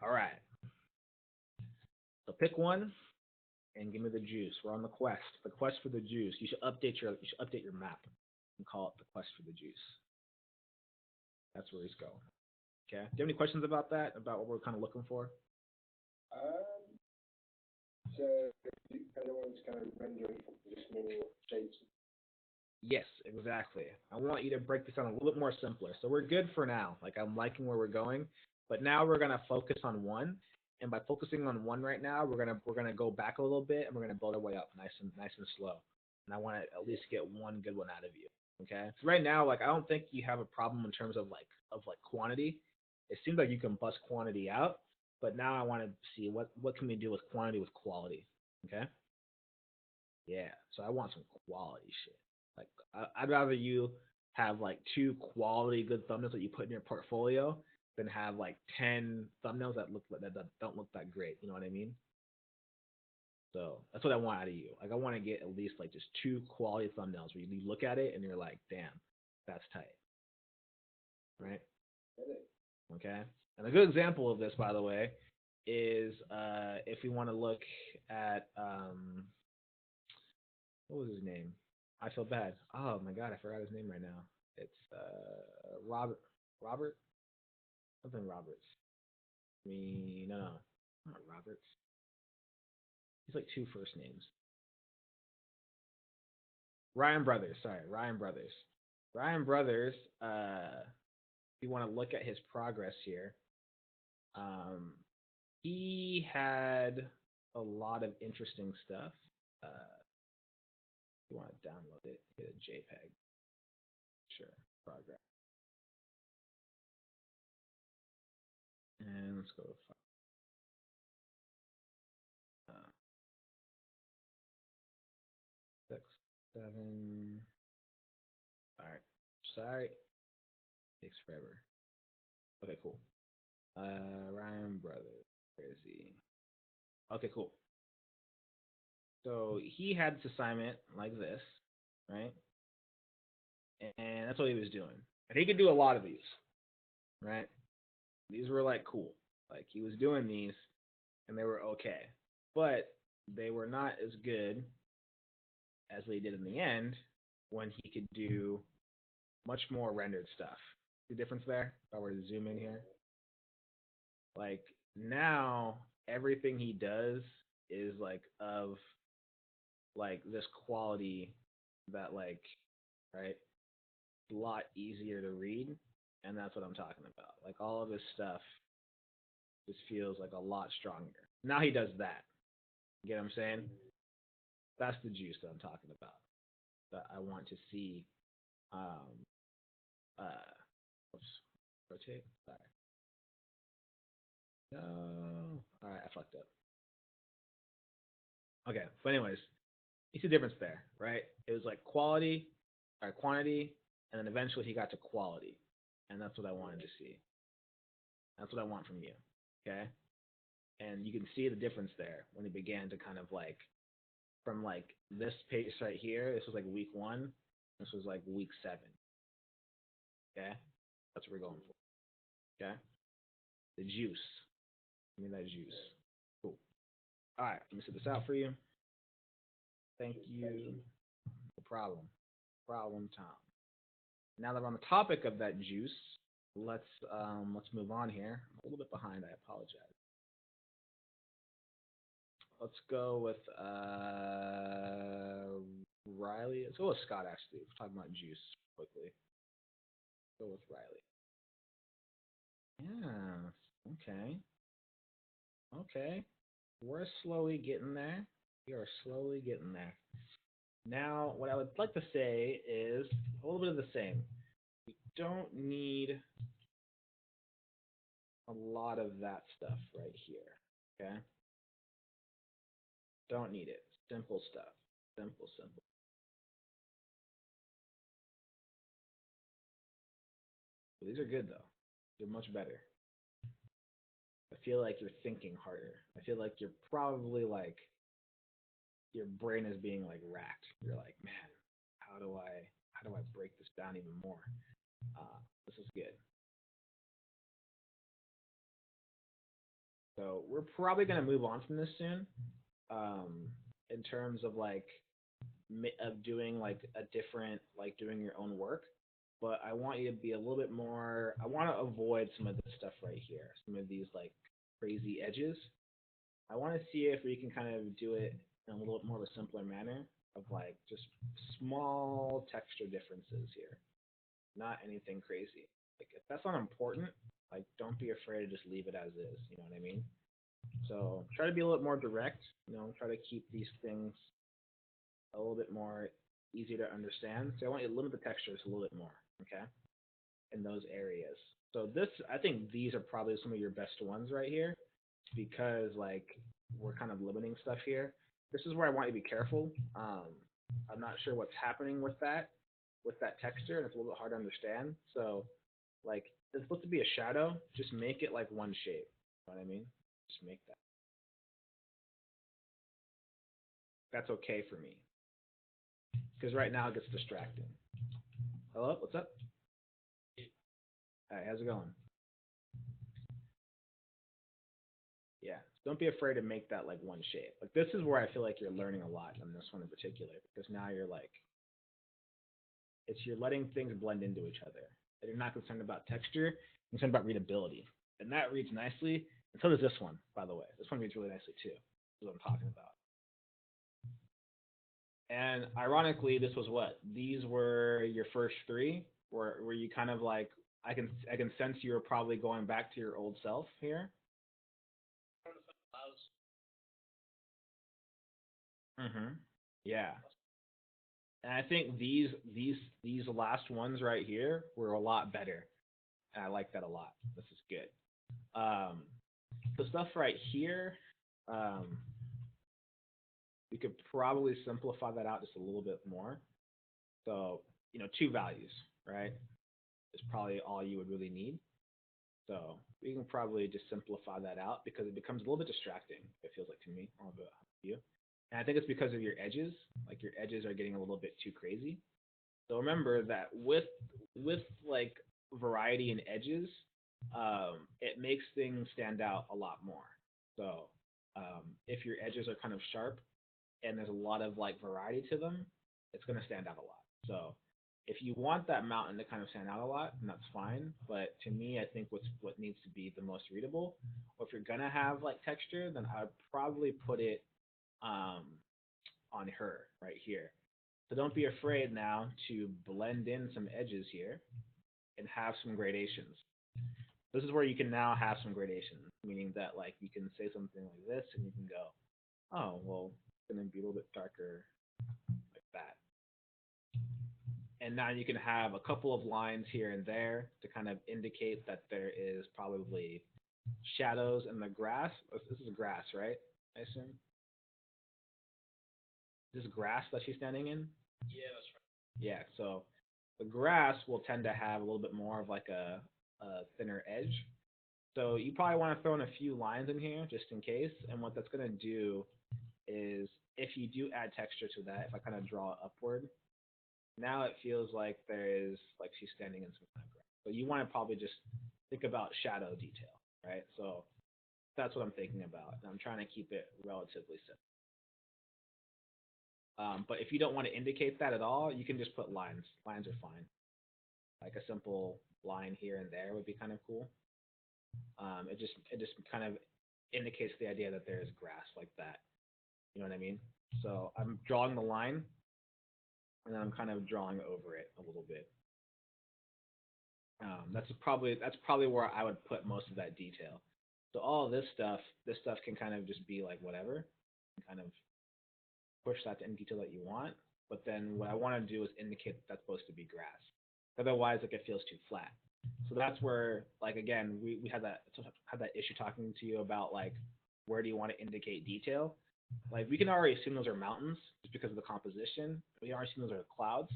All right. So pick one and give me the juice. We're on the quest. The quest for the juice. You should update your map and call it the quest for the juice. That's where he's going. Okay. Do you have any questions about that? About what we're kind of looking for? So everyone's kind of rendering just normal shapes. Yes, exactly. I want you to break this down a little bit more simpler. So we're good for now. Like I'm liking where we're going, but now we're gonna focus on one. And by focusing on one right now, we're gonna go back a little bit and we're gonna build our way up nice and slow. And I want to at least get one good one out of you. Okay. So right now, like I don't think you have a problem in terms of like quantity. It seems like you can bust quantity out, but now I want to see what can we do with quantity with quality. Okay. Yeah. So I want some quality shit. Like I'd rather you have like 2 quality good thumbnails that you put in your portfolio than have like 10 thumbnails that don't look that great. You know what I mean? So that's what I want out of you. Like I want to get at least like just 2 quality thumbnails where you look at it and you're like, damn, that's tight. Right? Okay. And a good example of this, by the way, is if we want to look at what was his name? I feel bad. Oh my god, I forgot his name right now. It's Robert something Roberts. No, not Roberts. He's like two first names. Ryan Brothers. Sorry, Ryan Brothers. Ryan Brothers. If you want to look at his progress here, um, he had a lot of interesting stuff. If you want to download it, get a JPEG. Sure, progress. And let's go to 6, 7. All right. Sorry. Takes forever. Okay, cool. Ryan Brothers. Where is he? Okay, cool. So he had this assignment like this, right? And that's what he was doing. And he could do a lot of these, right? These were like cool. Like he was doing these and they were okay. But they were not as good as they did in the end when he could do much more rendered stuff. The difference there? If I were to zoom in here. Like now everything he does is like of like this quality that like right a lot easier to read, and that's what I'm talking about. Like all of this stuff just feels like a lot stronger. Now he does that. You get what I'm saying? That's the juice that I'm talking about. That I want to see. Um, oops, rotate. Sorry. No. All right, I fucked up. Okay, but anyways, you see the difference there, right? It was like quality or quantity, and then eventually he got to quality, and that's what I wanted to see. That's what I want from you, okay? And you can see the difference there when he began to kind of like from like this pace right here. This was like week 1. This was like week 7. Okay, that's what we're going for. Okay, the juice. Give me that juice. Cool. All right, let me set this out for you. Thank you. No problem. Problem Tom. Now that we're on the topic of that juice, let's move on here. I'm a little bit behind. I apologize. Let's go with Riley. Let's go with Scott actually. We're talking about juice quickly. Let's go with Riley. Yeah. Okay. Okay. We're slowly getting there. We are slowly getting there. Now, what I would like to say is a little bit of the same. We don't need a lot of that stuff right here. Okay? Don't need it. Simple stuff. Simple, simple. But these are good though. They're much better. I feel like you're thinking harder. I feel like you're probably like your brain is being like racked. You're like, man, how do I break this down even more? This is good. So we're probably gonna move on from this soon. In terms of like of doing like a different like doing your own work, but I want you to be a little bit more. I want to avoid some of this stuff right here, some of these like crazy edges. I want to see if we can kind of do it in a little bit more of a simpler manner of like just small texture differences here, not anything crazy. Like if that's not important, like don't be afraid to just leave it as is. You know what I mean? So try to be a little bit more direct. Try to keep these things a little bit more easy to understand. So I want you to limit the textures a little bit more, okay, in those areas. So this, I think these are probably some of your best ones right here because like we're kind of limiting stuff here. This is where I want you to be careful. I'm not sure what's happening with that texture, and it's a little bit hard to understand. So like it's supposed to be a shadow, just make it like one shape. You know what I mean? Just make that. That's okay for me because right now it gets distracting. Hello, what's up? All right, how's it going? Yeah. Don't be afraid to make that like one shape. Like this is where I feel like you're learning a lot on this one in particular because now you're like you're letting things blend into each other. And you're not concerned about texture, you're concerned about readability. And that reads nicely. And so does this one, by the way. This one reads really nicely too. That's what I'm talking about. And ironically, this was what? These were your first three? Were you kind of like I can sense you were probably going back to your old self here? Mm-hmm. Yeah. And I think these last ones right here were a lot better. And I like that a lot. This is good. The stuff right here, um, we could probably simplify that out just a little bit more. So, two values, right? Is probably all you would really need. So we can probably just simplify that out because it becomes a little bit distracting. It feels like to me, I don't know about you. And I think it's because of your edges. Like your edges are getting a little bit too crazy. So remember that with like variety in edges, it makes things stand out a lot more. So if your edges are kind of sharp and there's a lot of like variety to them, it's going to stand out a lot. So if you want that mountain to kind of stand out a lot, then that's fine. But to me, I think what needs to be the most readable, or if you're gonna have like texture, then I'd probably put it um, on her right here. So don't be afraid now to blend in some edges here and have some gradations. This is where you can now have some gradations, meaning that like you can say something like this and you can go, oh well, it's gonna be a little bit darker like that. And now you can have a couple of lines here and there to kind of indicate that there is probably shadows in the grass. This is grass, right? I assume this is grass that she's standing in. Yeah, that's right. Yeah, so the grass will tend to have a little bit more of like a thinner edge. So you probably want to throw in a few lines in here just in case. And what that's going to do is if you do add texture to that, if I kind of draw upward, now it feels like there is like she's standing in some kind of grass. So you want to probably just think about shadow detail, right? So that's what I'm thinking about. And I'm trying to keep it relatively simple. But if you don't want to indicate that at all, you can just put lines. Lines are fine. Like a simple line here and there would be kind of cool. It just kind of indicates the idea that there is grass like that. You know what I mean? So I'm drawing the line, and then I'm kind of drawing over it a little bit. That's probably where I would put most of that detail. So all this stuff can kind of just be like whatever, and kind of push that to any detail that you want. But then what I want to do is indicate that that's supposed to be grass. Otherwise, like it feels too flat. So that's where, like again, we had that issue talking to you about like where do you want to indicate detail. Like we can already assume those are mountains just because of the composition. We already assume those are clouds.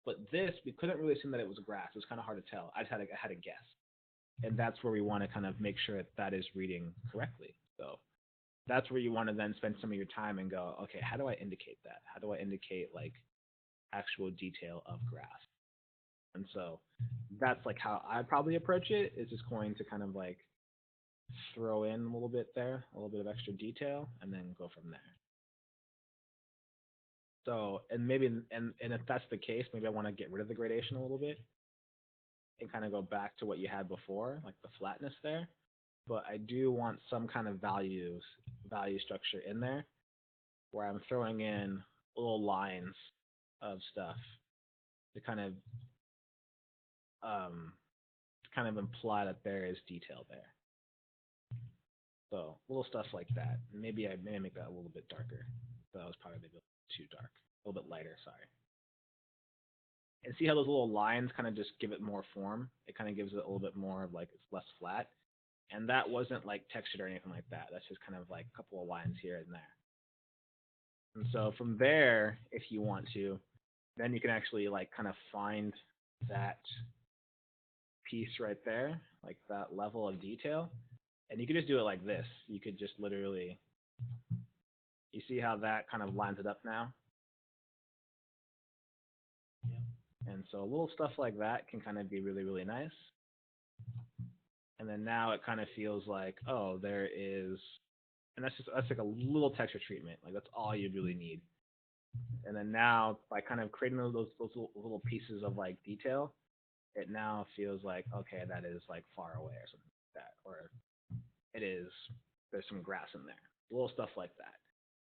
But this, we couldn't really assume that it was grass. It was kind of hard to tell. I had to guess, and that's where we want to kind of make sure that that is reading correctly. So that's where you want to then spend some of your time and go, okay, how do I indicate that? How do I indicate like actual detail of grass? And so that's like how I'd probably approach it. Is just going to kind of like throw in a little bit there, a little bit of extra detail, and then go from there. So, and maybe, and if that's the case, maybe I want to get rid of the gradation a little bit and kind of go back to what you had before, like the flatness there. But I do want some kind of value structure in there where I'm throwing in little lines of stuff to um, kind of imply that there is detail there. So little stuff like that. Maybe I may make that a little bit darker. That was probably maybe too dark. A little bit lighter, sorry. And see how those little lines kind of just give it more form? It kind of gives it a little bit more of like it's less flat. And that wasn't like textured or anything like that. That's just kind of like a couple of lines here and there. And so from there, if you want to, then you can actually like kind of find that piece right there, like that level of detail. And you could just do it like this. You could just literally, you see how that kind of lines it up now? And so little stuff like that can kind of be really, really nice. And then now it kind of feels like, oh, there is, and that's like a little texture treatment. Like that's all you really need. And then now by kind of creating those little pieces of like detail, it now feels like okay, that is like far away or something like that, or it is there's some grass in there, little stuff like that.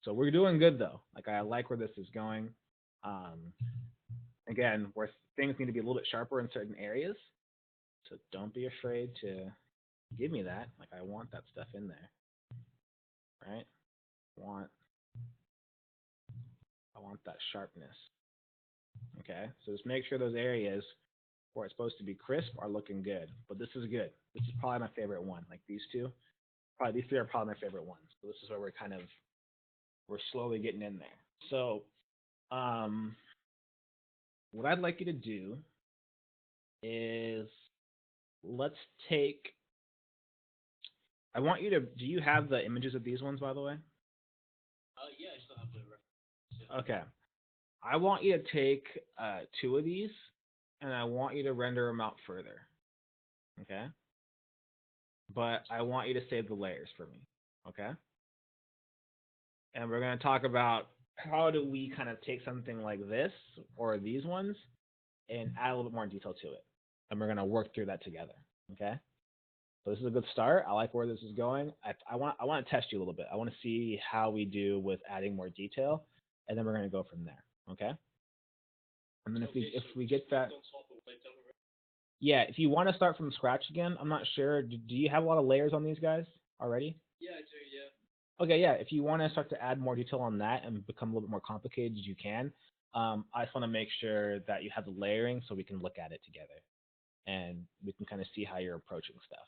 So we're doing good though. Like I like where this is going. Um, again, where things need to be a little bit sharper in certain areas. So don't be afraid to give me that. Like I want that stuff in there, right? I want I want that sharpness. Okay, so just make sure those areas where it's supposed to be crisp are looking good. But this is good. This is probably my favorite one. Like these two, probably these three are probably my favorite ones. So this is where we're slowly getting in there. So um, what I'd like you to do is let's take. I want you to. Do you have the images of these ones, by the way? Yeah, I still have the reference. Okay. I want you to take two of these, and I want you to render them out further. Okay. But I want you to save the layers for me. Okay. And we're going to talk about how do we kind of take something like this or these ones and add a little bit more detail to it. And we're going to work through that together. Okay. So this is a good start. I like where this is going. I want to test you a little bit. I want to see how we do with adding more detail, and then we're going to go from there. Okay. And then if we get that, yeah, if you want to start from scratch again, I'm not sure. Do you have a lot of layers on these guys already? Yeah, I do. Yeah. Okay, yeah. If you want to start to add more detail on that and become a little bit more complicated, you can. I just want to make sure that you have the layering so we can look at it together and we can kind of see how you're approaching stuff.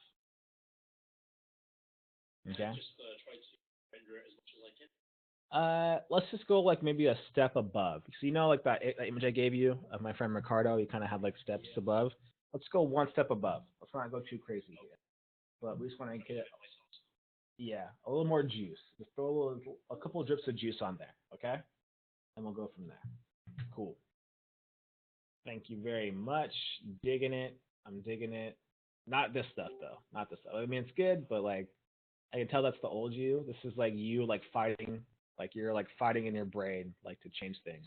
Okay. Just try to render it as much as I can. Let's just go like maybe a step above. So you know, like that image I gave you of my friend Ricardo, he kind of had like steps above. Let's go one step above. Let's not go too crazy here, but we just want to get yeah, a little more juice. Just throw a couple of drips of juice on there, okay? And we'll go from there. Cool. Thank you very much. Digging it. I'm digging it. Not this stuff though. Not this stuff. I mean, it's good, but like I can tell that's the old you. This is like you like fighting, like you're like fighting in your brain, like to change things.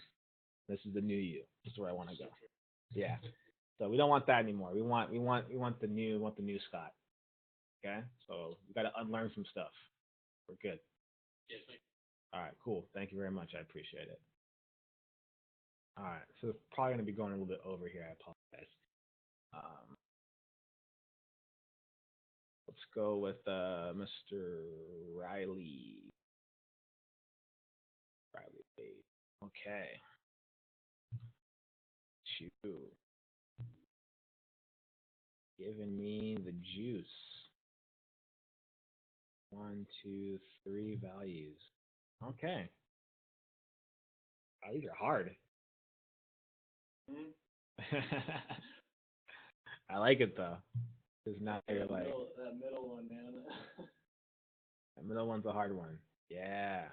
This is the new you. This is where I want to go. Yeah. So we don't want that anymore. We want the new Scott. Okay. So we got to unlearn some stuff. We're good. Yes, All right. Cool. Thank you very much. I appreciate it. All right. So it's probably going to be going a little bit over here. I apologize. Um, let's go with Mr. Riley. Riley Wade. Okay. Chew. Giving me the juice. 1, 2, 3 values. Okay. Oh, these are hard. I like it though. Because now you're like, that middle one, man. the middle one's a hard one. Yeah.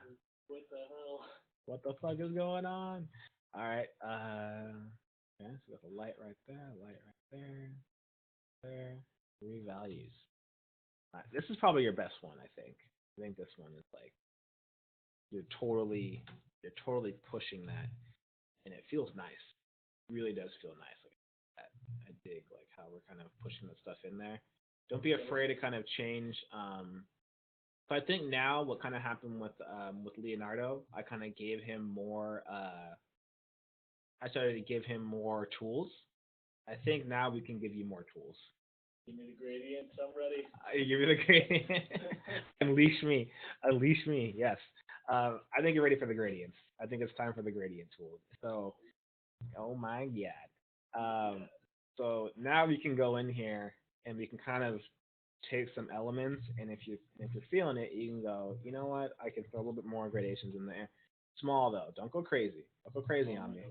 What the hell? What the fuck is going on? All right. Okay, so we got the light right there, light right there, there. 3 values. This is probably your best one, I think. I think this one is like you're totally pushing that, and it feels nice. It really does feel nice. Like that. I dig like how we're kind of pushing the stuff in there. Don't be afraid to kind of change. So I think now what kind of happened with Leonardo, I kind of gave him more. I started to give him more tools. I think now we can give you more tools. Give me the gradients. I'm ready. Give me the gradient. Unleash me. Unleash me. Yes. I think you're ready for the gradients. I think it's time for the gradient tool. So, oh my god. So now we can go in here and we can kind of take some elements, and if you're feeling it, you can go. You know what? I can throw a little bit more gradations in there. Small though. Don't go crazy. Don't go crazy on me.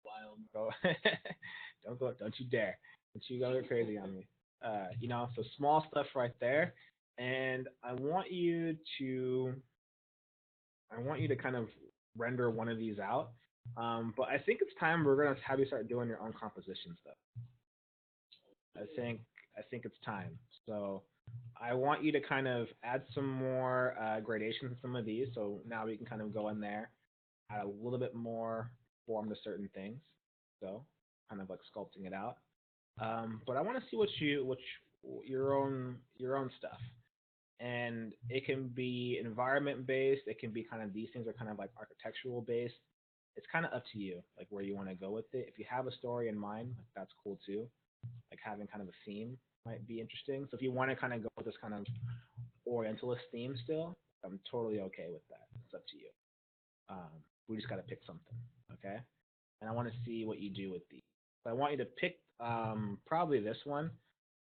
Wild. Go. Don't go. Don't you dare. Don't you go crazy on me. So small stuff right there, and I want you to kind of render one of these out. But I think it's time we're gonna have you start doing your own composition stuff. I think it's time. So I want you to kind of add some more gradations in some of these. So now we can kind of go in there, add a little bit more form to certain things. So kind of like sculpting it out. But I want to see your own stuff, and it can be environment based. It can be kind of these things are kind of like architectural based. It's kind of up to you, like where you want to go with it. If you have a story in mind, like that's cool too. Like having kind of a theme might be interesting. So if you want to kind of go with this kind of Orientalist theme still, I'm totally okay with that. It's up to you. We just got to pick something, okay? And I want to see what you do with these. So I want you to pick probably this one.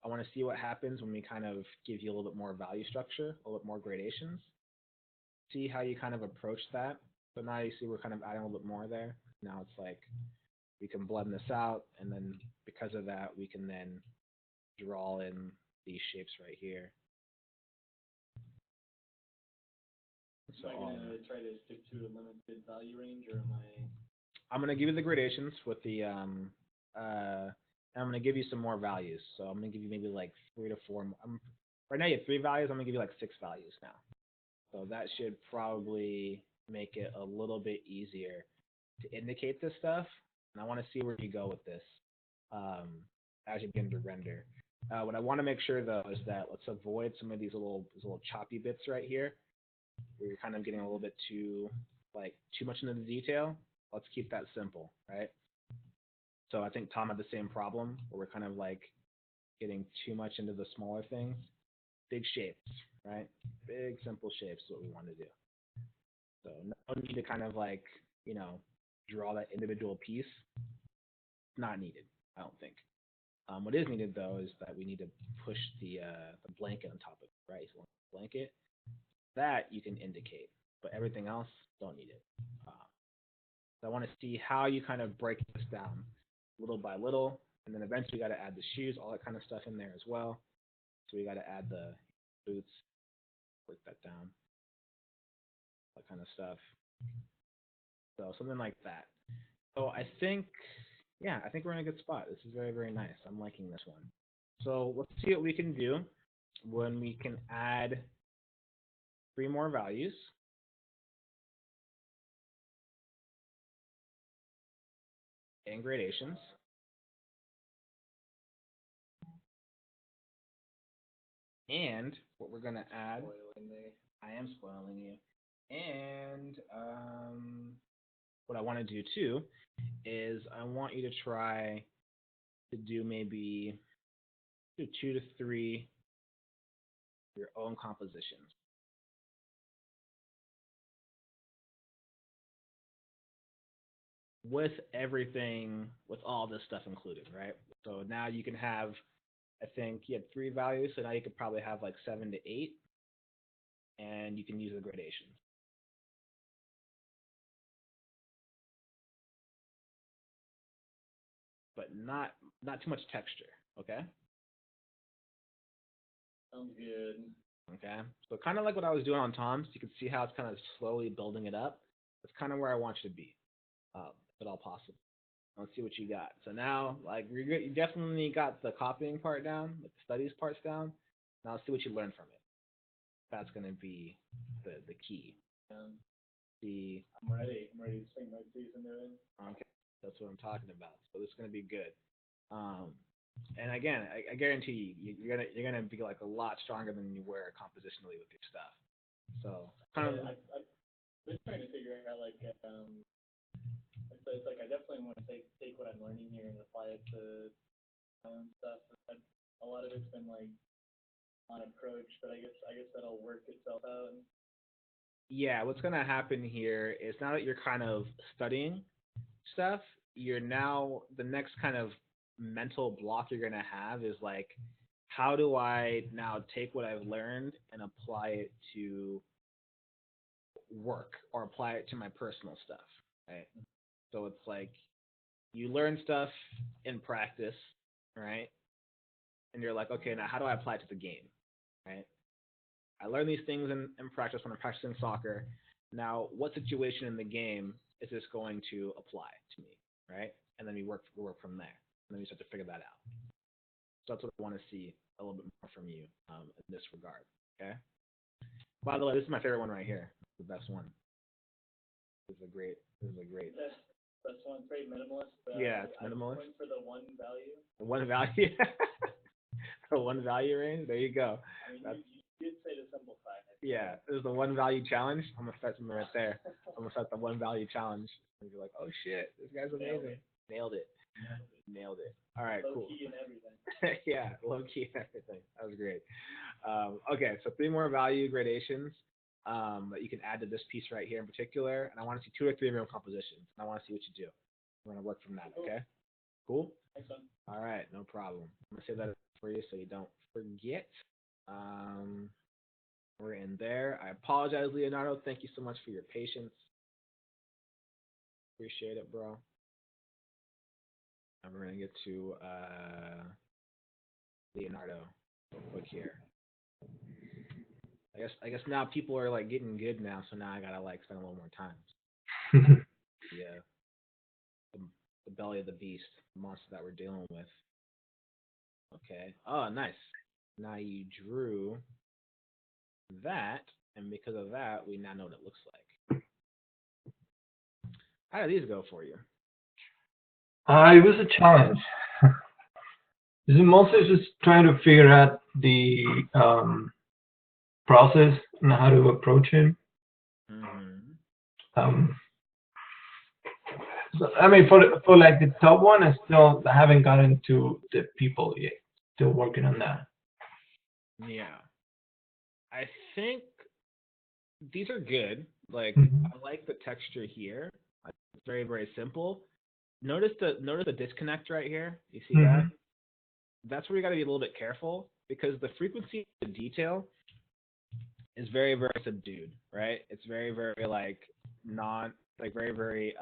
I want to see what happens when we kind of give you a little bit more value structure, a little bit more gradations. See how you kind of approach that. So now you see we're kind of adding a little bit more there. Now it's like we can blend this out, and then because of that, we can then draw in these shapes right here. So am I gonna try to stick to a limited value range, or am I? I'm gonna give you the gradations with the and I'm gonna give you some more values. So I'm gonna give you maybe like 3 to 4. Right now you have 3 values. I'm gonna give you like 6 values now. So that should probably make it a little bit easier to indicate this stuff. And I want to see where you go with this as you begin to render. What I want to make sure though is that let's avoid some of these little choppy bits right here, where you're kind of getting a little bit too much into the detail. Let's keep that simple, right? So I think Tom had the same problem where we're kind of like getting too much into the smaller things. Big shapes, right? Big simple shapes is what we want to do. So no need to kind of like, draw that individual piece. Not needed, I don't think. What is needed though is that we need to push the blanket on top of it, right? So blanket that you can indicate, but everything else don't need it. So I want to see how you kind of break this down little by little, and then eventually we got to add the shoes, all that kind of stuff in there as well. So we got to add the boots, break that down, that kind of stuff. So something like that. So I think, yeah, I think we're in a good spot. This is very, very nice. I'm liking this one. So let's see what we can do when we can add 3 more values. And gradations. And what we're going to add, I am spoiling you. And what I want to do too is I want you to try to do maybe 2 to 3 your own compositions. With everything, with all this stuff included, right? So now you can have, I think you had 3 values, so now you could probably have like 7 to 8, and you can use the gradations. But not too much texture, okay? Sounds good. Okay, so kind of like what I was doing on Tom's, you can see how it's kind of slowly building it up. That's kind of where I want you to be, if at all possible. Let's see what you got. So now, like, you definitely got the copying part down, like the studies parts down. Now let's see what you learn from it. That's going to be the key. I'm ready. I'm ready to sink my teeth into it. Okay, that's what I'm talking about. So this is going to be good. And again, I guarantee you're gonna be like a lot stronger than you were compositionally with your stuff. So kind of. I've been trying to figure out like it's like I definitely want to take what I'm learning here and apply it to my own stuff. A lot of it's been like on approach, but I guess that'll work itself out. Yeah, what's gonna happen here is now that you're kind of studying stuff, you're now the next kind of mental block you're gonna have is like, how do I now take what I've learned and apply it to work or apply it to my personal stuff, right? So it's like you learn stuff in practice, right? And you're like, okay, now how do I apply it to the game, right? I learn these things in practice when I'm practicing soccer. Now, what situation in the game is this going to apply to me, right? And then we work from there, and then we start to figure that out. So that's what I want to see a little bit more from you in this regard. Okay. By the way, this is my favorite one right here. The best one. This is a great. That's one very minimalist. Yeah, it's minimalist. I'm going for the one value. The one value. The one value range. There you go. I mean, you did say to simplify. Yeah, this is the one value challenge. I'm gonna set something right there. I'm gonna set the one value challenge. And you're like, oh shit, this guy's amazing. Nailed it. Nailed it. All right, low cool. Key and everything. Yeah, low key and everything. That was great. Okay, so 3 more value gradations that you can add to this piece right here in particular. And I want to see 2 or 3 of your own compositions. And I want to see what you do. We're going to work from that, okay? Cool? Excellent. All right, no problem. I'm going to save that for you so you don't forget. We're in there. I apologize, Leonardo. Thank you so much for your patience. Appreciate it, bro. And we're going to get to Leonardo real quick here. I guess now people are like getting good now, so now I gotta like spend a little more time. Yeah, the belly of the beast, the monster that we're dealing with. Okay. Oh, nice. Now you drew that, and because of that, we now know what it looks like. How do these go for you? It was a challenge. This is mostly just trying to figure out the process and how to approach it. So, I mean, for like the top one, I haven't gotten to the people yet. Still working on that. Yeah, I think these are good. Like I like the texture here. It's very, very simple. Notice the disconnect right here. You see that? That's where you got to be a little bit careful because the frequency of the detail is very, very subdued, right? It's very, very very, very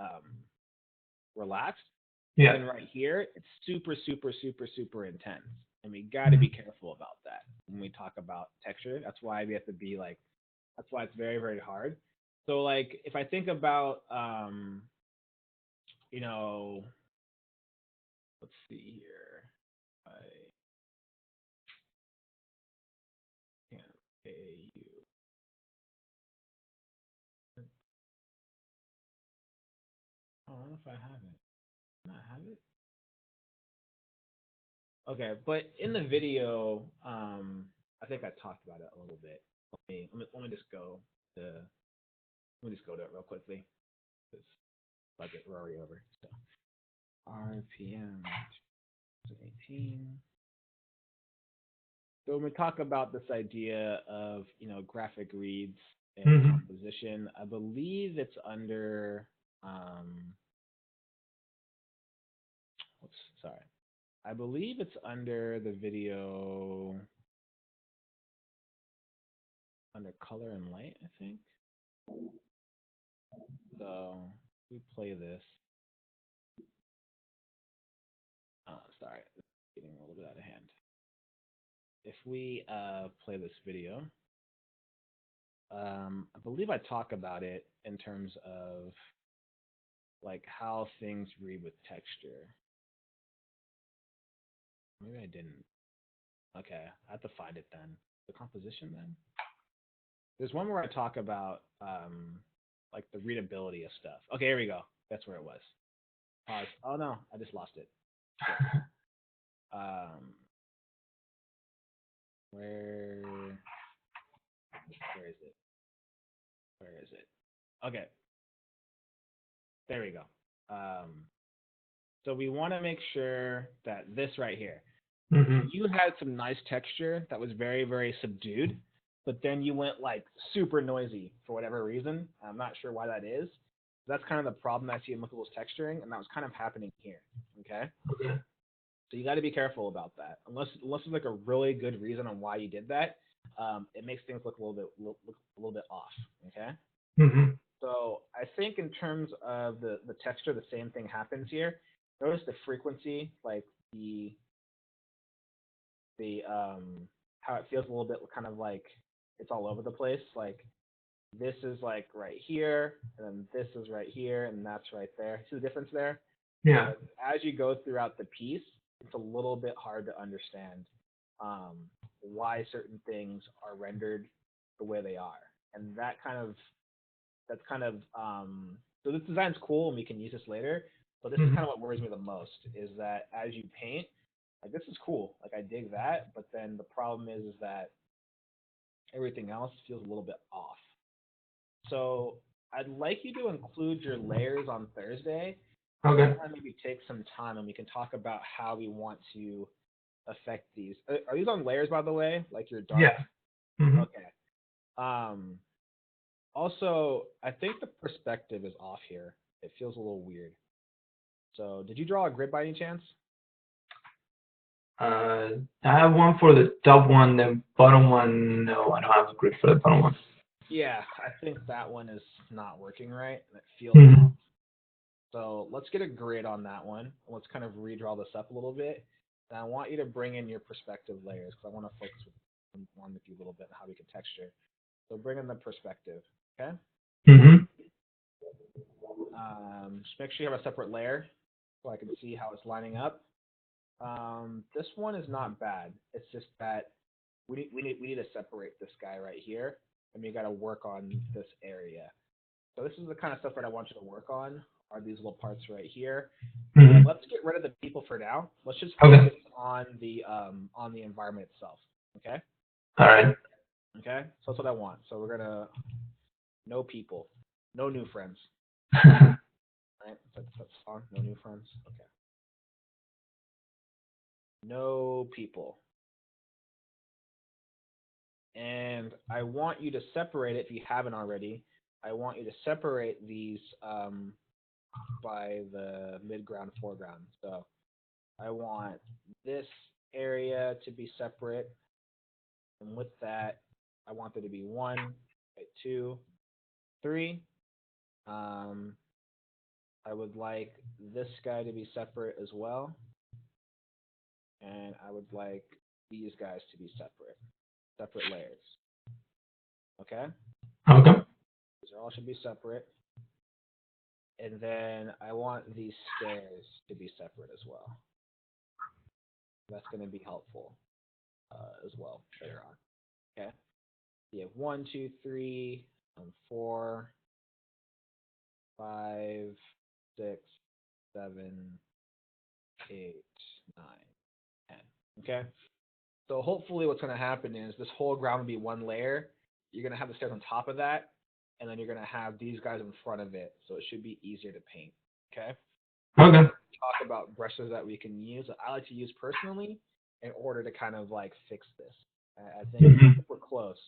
relaxed. Yeah. And right here, it's super, super, super, super intense. And we got to be careful about that when we talk about texture. That's why we have to be like, that's why it's very, very hard. So like, if I think about, you know, let's see here. I can't pay you. Oh, I don't know if I have it. Not have it. Okay, but in the video, I think I talked about it a little bit. Let me just go to it real quickly. Because budget, we're already over. So RPM 18. So when we talk about this idea of graphic reads and composition, I believe it's under I believe it's under the video under color and light, I think. So we play this. Sorry, it's getting a little bit out of hand. If we play this video, I believe I talk about it in terms of like how things read with texture. Maybe I didn't. Okay, I have to find it then. The composition then? There's one where I talk about like the readability of stuff. Okay, here we go. That's where it was. Pause. Oh no, I just lost it. Where is it? Where is it? Okay. There we go. So we want to make sure that this right here, you had some nice texture that was very, very subdued, but then you went like super noisy for whatever reason. I'm not sure why that is. That's kind of the problem I see in Lookables texturing, and that was kind of happening here. Okay. So you got to be careful about that. Unless there's like a really good reason on why you did that, it makes things look a little bit off. Okay. So I think in terms of the texture, the same thing happens here. Notice the frequency, like the how it feels a little bit kind of like it's all over the place. Like this is like right here, and then this is right here, and that's right there. See the difference there? Yeah. As you go throughout the piece, it's a little bit hard to understand why certain things are rendered the way they are, and that's kind of so this design's cool and we can use this later, but this is kind of what worries me the most is that as you paint, like this is cool, like I dig that, but then the problem is that everything else feels a little bit off. So I'd like you to include your layers on Thursday. Okay. Maybe take some time and we can talk about how we want to affect these. Are these on layers, by the way? Like your dark? Yeah. Mm-hmm. Okay. Also, I think the perspective is off here. It feels a little weird. So, did you draw a grid by any chance? I have one for the top one, the bottom one, no, I don't have a grid for the bottom one. Yeah, I think that one is not working right, and it feels Mm-hmm. So let's get a grid on that one. Let's kind of redraw this up a little bit. And I want you to bring in your perspective layers because I want to focus on with you a little bit on how we can texture. So bring in the perspective, okay? Mm-hmm. Just make sure you have a separate layer so I can see how it's lining up. This one is not bad. It's just that we need to separate this guy right here, and we got to work on this area. So this is the kind of stuff that I want you to work on. Are these little parts right here? Mm-hmm. Let's get rid of the people for now. Let's just Okay. focus on the environment itself. Okay. All right. Okay. So that's what I want. So we're gonna no people, no new friends. Right. That's fine. No new friends. Okay. No people. And I want you to separate it if you haven't already. I want you to separate these by the midground, foreground. So I want this area to be separate. And with that, I want there to be 1, 2, 3. I would like this guy to be separate as well. And I would like these guys to be separate layers. Okay? Okay. These all should be separate. And then I want these stairs to be separate as well. That's going to be helpful as well later on. Okay? You have 1, 2, 3, 4, 5, 6, 7, 8, 9, 10. Okay? So hopefully what's going to happen is this whole ground will be one layer. You're going to have the stairs on top of that, and then you're going to have these guys in front of it. So it should be easier to paint. Okay? Okay. Talk about brushes that we can use that I like to use personally in order to kind of like fix this. I think we're close.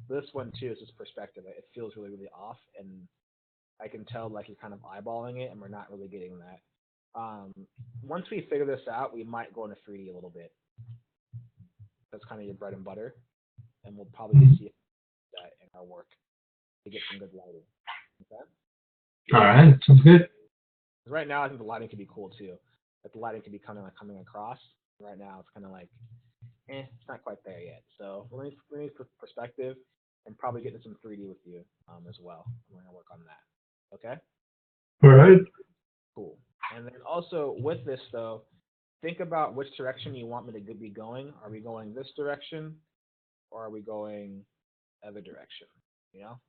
This one too is just perspective. It feels really, really off, and I can tell like you're kind of eyeballing it, and we're not really getting that. Once we figure this out, we might go into 3D a little bit. That's kind of your bread and butter, and we'll probably see that in our work to get some good lighting. Okay? All right. Sounds good. Right now, I think the lighting could be cool too. Like the lighting could be kind of like coming across. Right now, it's kind of like, it's not quite there yet. So we're going to need perspective and probably get into some 3D with you as well. We're going to work on that. Okay? All right. Cool. And then also with this though, think about which direction you want me to be going. Are we going this direction, or are we going other direction? You know,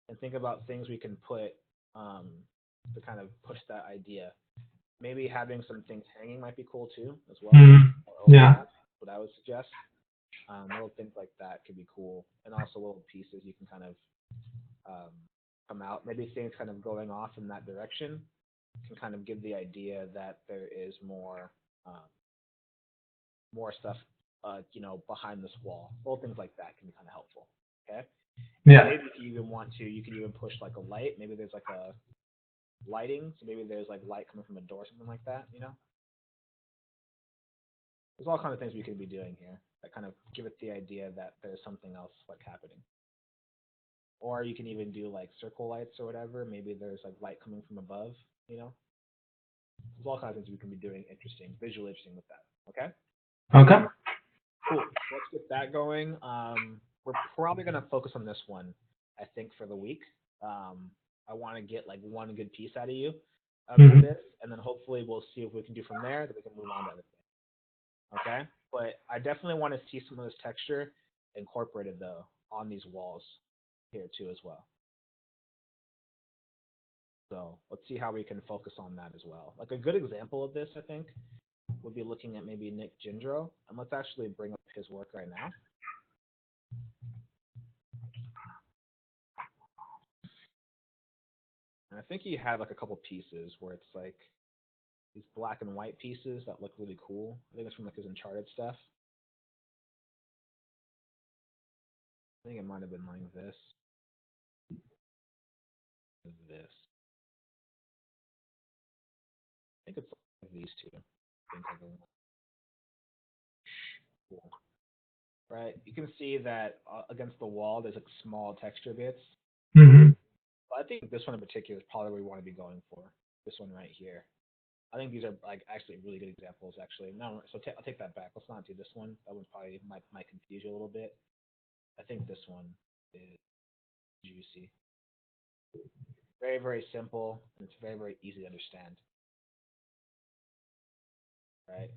and think about things we can put to kind of push that idea. Maybe having some things hanging might be cool too, as well. Yeah. What I would suggest. Little things like that could be cool, and also little pieces you can kind of come out. Maybe things kind of going off in that direction can kind of give the idea that there is more stuff, behind this wall. Little things like that can be kind of helpful. Okay. Yeah. Maybe if you even want to, you can even push like a light. Maybe there's like a lighting, so maybe there's like light coming from a door, something like that. There's all kinds of things we could be doing here that kind of give it the idea that there's something else like happening. Or you can even do like circle lights or whatever. Maybe there's like light coming from above. There's all kinds of things we can be doing visually interesting with that. Okay. Okay. Cool. Let's get that going. We're probably going to focus on this one, I think, for the week. I want to get like one good piece out of you for this, and then hopefully we'll see if we can do from there, that we can move on to other things. Okay, but I definitely want to see some of this texture incorporated though on these walls here too as well. So let's see how we can focus on that as well. Like a good example of this, I think, would be looking at maybe Nick Gindro, and let's actually bring up his work right now. And I think he had like a couple pieces where it's like these black and white pieces that look really cool. I think it's from like his Uncharted stuff. I think it might have been like this. This. I think it's like these two. I think of them. Cool. Right? You can see that against the wall, there's like small texture bits. Mm-hmm. But I think this one in particular is probably what we want to be going for. This one right here. I think these are like actually really good examples. Actually, no, so I'll take that back. Let's not do this one. That one probably might confuse you a little bit. I think this one is juicy. Very very simple, and it's very very easy to understand. Right?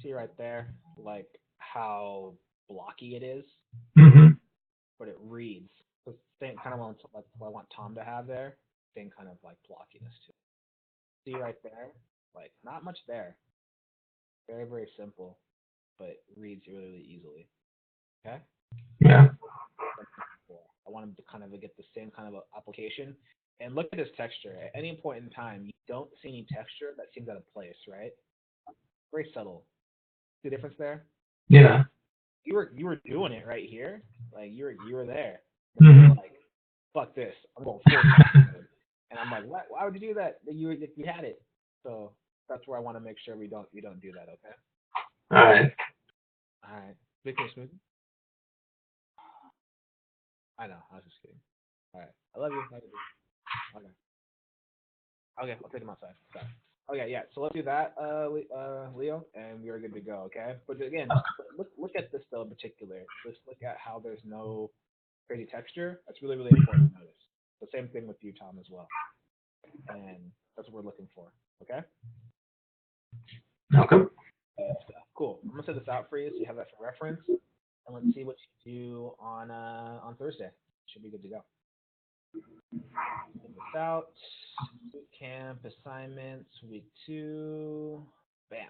See right there, like how blocky it is, Mm-hmm. but it reads. The same kind of what I want Tom to have there. Same kind of like blockiness too. See right there, like not much there. Very very simple, but reads really really easily. Okay. Yeah. I want him to kind of get the same kind of application. And look at his texture. At any point in time, you don't see any texture that seems out of place, right? Very subtle. See the difference there? Yeah. You were doing it right here. Like you were there. Mm-hmm. Like, fuck this. I'm going full texture. And I'm like, what? Why would you do that? You had it. So that's where I want to make sure we don't do that. Okay. All right. All right. Big kiss, Smoothie. I know. I was just kidding. All right. I love you. Okay. Okay, I'll take him outside. Sorry. Okay, yeah. So let's do that, Leo, and we are good to go. Okay. But again, just look at this though in particular. Just look at how there's no crazy texture. That's really really important to notice. The same thing with you, Tom, as well. And that's what we're looking for. Okay. Okay. Good stuff. Cool. I'm gonna set this out for you so you have that for reference, and let's see what you do on Thursday. Should be good to go. Check this out. Boot camp assignments, week 2. Bam.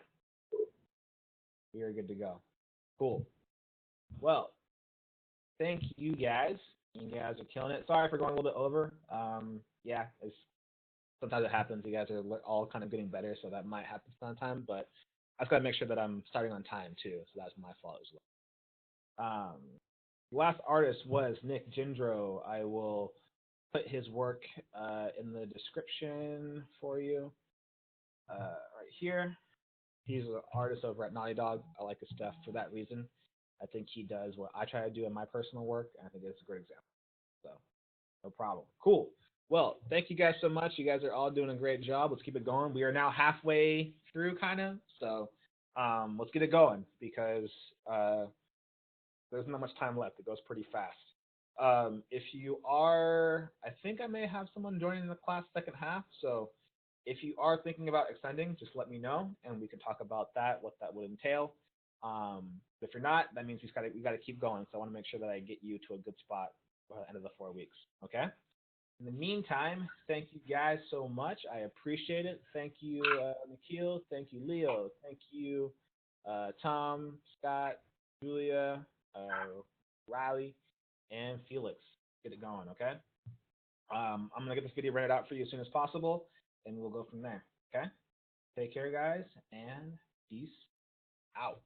We are good to go. Cool. Well, thank you guys. You guys are killing it. Sorry for going a little bit over. Yeah, sometimes it happens. You guys are all kind of getting better, so that might happen sometime. But I've got to make sure that I'm starting on time too, so that's my fault as well. Last artist was Nick Gindro. I will put his work in the description for you right here. He's an artist over at Naughty Dog. I like his stuff for that reason. I think he does what I try to do in my personal work, and I think it's a great example. So, no problem. Cool. Well, thank you guys so much. You guys are all doing a great job. Let's keep it going. We are now halfway through, kind of. So, let's get it going because there's not much time left. It goes pretty fast. If you are, I think I may have someone joining the class second half. So if you are thinking about extending, just let me know and we can talk about that, what that would entail. If you're not, that means we got to keep going. So I want to make sure that I get you to a good spot by the end of the 4 weeks. Okay. In the meantime, thank you guys so much. I appreciate it. Thank you, Nikhil. Thank you, Leo. Thank you, Tom, Scott, Julia, Riley, and Felix. Get it going, okay? I'm gonna get this video rented out for you as soon as possible, and we'll go from there. Okay? Take care, guys, and peace out.